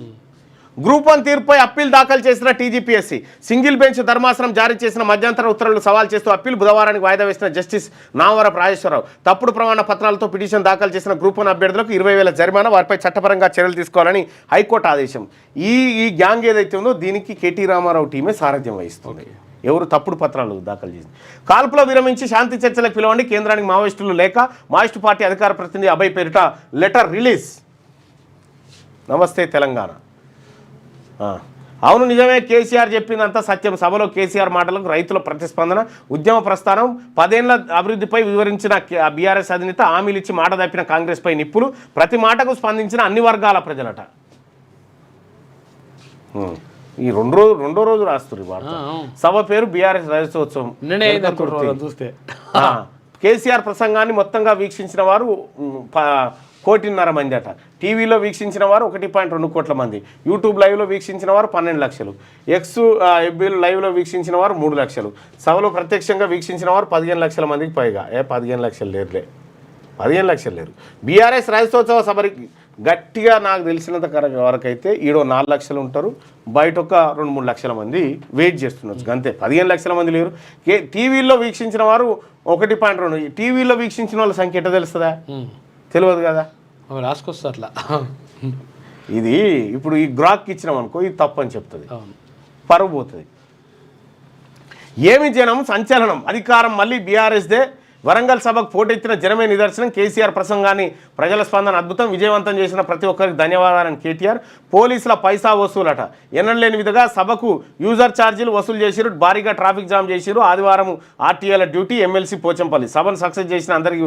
గ్రూప్ 1 తీర్పుపై అప్పీల్ దాఖలు చేసిన టీజీపీఎస్సీ సింగిల్ బెంచ్ ధర్మాసనం జారీ చేసిన మధ్యంతర ఉత్తర్వులు సవాల్ చేస్తూ అప్పీల్ బుధవారానికి వాయిదా వేసిన జస్టిస్ నామవరపు రాజేశ్వరరావు తప్పుడు ప్రమాణ పత్రాలతో పిటిషన్ దాఖలు చేసిన గ్రూప్ 1 అభ్యర్థులకు 20,000 జరిమానా వారిపై చట్టపరంగా చర్యలు తీసుకోవాలని హైకోర్టు ఆదేశం. ఈ గ్యాంగ్ ఏదైతే ఉందో దీనికి కేటీ రామారావు టీమే సారథ్యం వహిస్తుంది. ఎవరు తప్పుడు పత్రాలు దాఖలు చేసింది. కాల్పులో విరమించి శాంతి చర్చలకు పిలవండి, కేంద్రానికి మావోయిస్టులు లేక మావోయిస్టు పార్టీ అధికార ప్రతినిధి అభయ్ పేరిట లెటర్ రిలీజ్. నమస్తే తెలంగాణ. అవును నిజమే, కేసీఆర్ చెప్పిందంతా సత్యం. సభలో కేసీఆర్ మాటలకు రైతుల ప్రతిస్పందన, ఉద్యమ ప్రస్థానం, 10 ఏళ్ల అభివృద్ధిపై వివరించిన బీఆర్ఎస్ అధినేత, హామీలు ఇచ్చి మాట తప్పిన కాంగ్రెస్పై నిప్పులు, ప్రతి మాటకు స్పందించిన అన్ని వర్గాల ప్రజలట. ఈ రెండో రోజు రాస్తున్నారు వార్త. సభ పేరు బీఆర్ఎస్ రాజ్యోత్సవం. చూస్తే కేసీఆర్ ప్రసంగాన్ని మొత్తంగా వీక్షించిన వారు 1.5 మంది అట. టీవీలో వీక్షించిన వారు 1.2 కోట్ల మంది, యూట్యూబ్ లైవ్లో వీక్షించిన వారు 12 లక్షలు, ఎఫ్బీలో లైవ్లో వీక్షించిన వారు 3 లక్షలు, సభలో ప్రత్యక్షంగా వీక్షించిన వారు 15 లక్షల మందికి పైగా. 15 లక్షలు లేరులే, 15 లక్షలు లేరు. బీఆర్ఎస్ రాజ్యోత్సవ సభకి గట్టిగా నాకు తెలిసినంత వరకైతే ఈడో 4 లక్షలు ఉంటారు, బయట ఒక 2-3 లక్షల మంది వెయిట్ చేస్తున్నారు అంతే. 15 లక్షల మంది లేరు. టీవీలో వీక్షించిన వారు 1.2. టీవీలో వీక్షించిన వాళ్ళ సంఖ్య ఎట్లా తెలుస్తుందా? తెలియదు కదా, రాసుకొస్తా అట్లా. ఇది ఇప్పుడు ఈ గ్రాక్కి ఇచ్చినాం అనుకో, ఇది తప్పని చెప్తుంది, పరువు పోతుంది. ఏమి జనం సంచలనం, అధికారం మళ్ళీ బీఆర్ఎస్దే. వరంగల్ సభకు పోటెత్తిన జనమే నిదర్శనం. కేసీఆర్ ప్రసంగాన్ని ప్రజల స్పందన అద్భుతం, విజయవంతం చేసిన ప్రతి ఒక్కరికి ధన్యవాదాలని కేటీఆర్. పోలీసుల పైసా వసూలట, ఎన్నడలేని విధంగా సభకు యూజర్ ఛార్జీలు వసూలు చేసిరు, భారీగా ట్రాఫిక్ జామ్ చేసిరు. ఆదివారం ఆర్టీఏల డ్యూటీ, ఎమ్మెల్సీ పోచంపల్లి. సభను సక్సెస్ చేసిన అందరికీ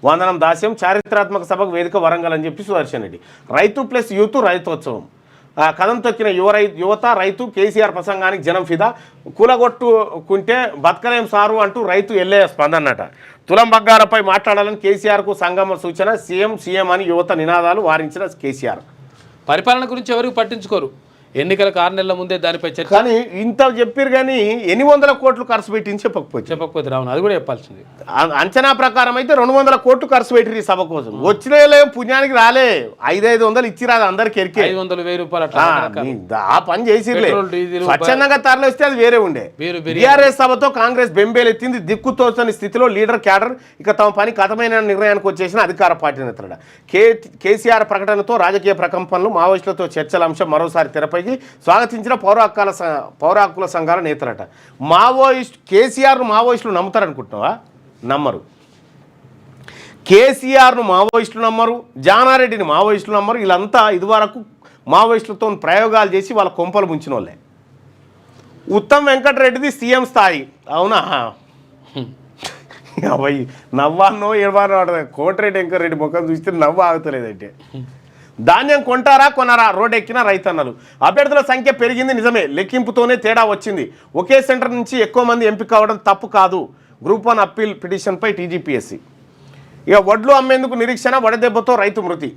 వందనం దాస్యం. చారిత్రాత్మక సభకు వేదిక వరంగల్ అని చెప్పి సుదర్శన్ రెడ్డి. రైతు ప్లస్ యూత్ రైతోత్సవం, కథం తొక్కిన యువత రైతు, కేసీఆర్ ప్రసంగానికి జనం ఫిదా. కూలగొట్టుకుంటే బతకలేం సారు అంటూ రైతు ఎల్లే స్పందనట. తులం బంగారంపై మాట్లాడాలని కేసీఆర్కు సంగమ సూచన, సీఎం అని యువత నినాదాలు వారించిన కేసీఆర్. పరిపాలన గురించి ఎవరికి పట్టించుకోరు, ఎన్నికలకు 6 నెలల ముందే దానిపై చర్చ. కానీ ఇంత చెప్పారు కానీ 800 కోట్లు ఖర్చు పెట్టింది చెప్పకపోతే రావును, అది కూడా చెప్పాల్సింది. అంచనా ప్రకారం అయితే 200 కోట్లు ఖర్చు పెట్టిరు ఈ సభ కోసం. వచ్చిన పుణ్యానికి రాలే, 500 ఇచ్చి రాదు అందరికి ఎరికే. 500, 1000 రూపాయలు ఆ పని చేసిర్లే. స్వచ్ఛందంగా తరలిస్తే అది వేరే ఉండే. బీఆర్ఎస్ సభతో కాంగ్రెస్ బెంబేలెత్తింది. దిక్కుతోచని స్థితిలో లీడర్ క్యాడర్ ఇక తమ పని కథమైన నిర్ణయానికి వచ్చేసిన అధికార పార్టీ నేతలట. కేసీఆర్ ప్రకటనతో రాజకీయ ప్రకంపనలు, మావోయిస్టులతో చర్చల అంశం మరోసారి తెరపై స్వాగతించిన పౌర హక్కుల సంఘాల నేతలట. కేసీఆర్ను మావోయిస్టులు నమ్ముతారనుకుంటున్నావా? నమ్మరు. కేసీఆర్ను మావోయిస్టులు నమ్మరు, జానారెడ్డిని మావోయిస్టులు నమ్మరు. వీళ్ళంతా ఇదివరకు మావోయిస్టులతో ప్రయోగాలు చేసి వాళ్ళ కొంపలు ముంచిన వాళ్ళే. ఉత్తమ్ వెంకటరెడ్డిది సీఎం స్థాయి. అవునా? అబ్బాయి నవ్వానో ఏడవానో, కోటిరెడ్డి వెంకటరెడ్డి ముఖం చూస్తే నవ్వు ఆగుతలేదంటే. ధాన్యం కొంటారా కొనరా, రోడ్డు ఎక్కిన రైతన్నలు. అభ్యర్థుల సంఖ్య పెరిగింది నిజమే, లెక్కింపుతోనే తేడా వచ్చింది. ఒకే సెంటర్ నుంచి ఎక్కువ మంది ఎంపిక కావడం తప్పు కాదు. గ్రూప్ 1 అప్పీల్ పిటిషన్పై టీజీపీఎస్సీ. ఇక వడ్లు అమ్మేందుకు నిరీక్షణ, వడదెబ్బతో రైతు మృతి.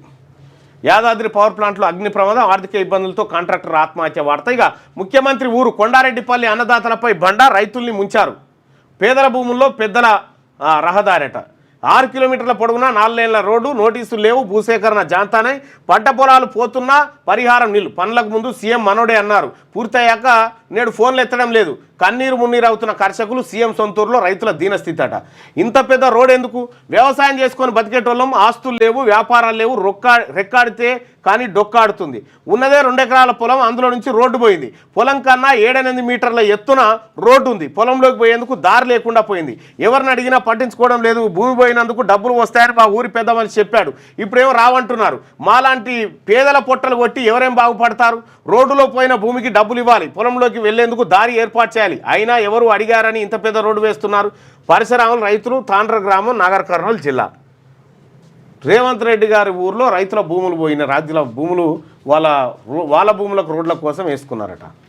యాదాద్రి పవర్ ప్లాంట్లో అగ్ని ప్రమాదం, ఆర్థిక ఇబ్బందులతో కాంట్రాక్టర్ ఆత్మహత్య వార్త. ఇక ముఖ్యమంత్రి ఊరు కొండారెడ్డిపల్లి అన్నదాతలపై బండ, రైతుల్ని ముంచారు. పేదల భూముల్లో పెద్దల రహదారట. 6 కిలోమీటర్ల పొడవునా 4 లేన్ల రోడ్డు, నోటీసులు లేవు, భూసేకరణ జాంతానై పంట పొలాలు పోతున్నా పరిహారం నీళ్లు. పనులకు ముందు సీఎం మనోడే అన్నారు, పూర్తయ్యాక నేడు ఫోన్లు ఎత్తడం లేదు. కన్నీరు మున్నీరు అవుతున్న కర్షకులు, సీఎం సొంతూరులో రైతుల దీనస్థితి అట. ఇంత పెద్ద రోడ్ ఎందుకు? వ్యవసాయం చేసుకొని బతికేటోళ్ళం, ఆస్తులు లేవు, వ్యాపారాలు లేవు, రెక్కాడితే కానీ డొక్కాడుతుంది. ఉన్నదే 2 ఎకరాల పొలం, అందులో నుంచి రోడ్డు పోయింది. పొలం కన్నా 7-8 మీటర్ల ఎత్తున రోడ్డు ఉంది. పొలంలోకి పోయేందుకు దారి లేకుండా పోయింది. ఎవరిని అడిగినా పట్టించుకోవడం లేదు. భూమి పోయినందుకు డబ్బులు వస్తాయని మా ఊరి పెద్ద మనిషి చెప్పాడు, ఇప్పుడేమో రావంటున్నారు. మాలాంటి పేదల పొట్టలు కొట్టి ఎవరేం బాగుపడతారు? రోడ్డులో పోయిన భూమికి డబ్బులు ఇవ్వాలి, పొలంలోకి వెళ్లేందుకు దారి ఏర్పాటు చేయాలి. అయినా ఎవరు అడిగారని ఇంత పెద్ద రోడ్డు వేస్తున్నారు? పరిసరాలు రైతులు, తాండ్ర గ్రామం, నాగర్ కర్నూలు జిల్లా. రేవంత్ రెడ్డి గారి ఊర్లో రైతుల భూములు పోయిన, రాజ్యుల భూములు వాళ్ళ భూములకు రోడ్ల కోసం వేసుకున్నారట.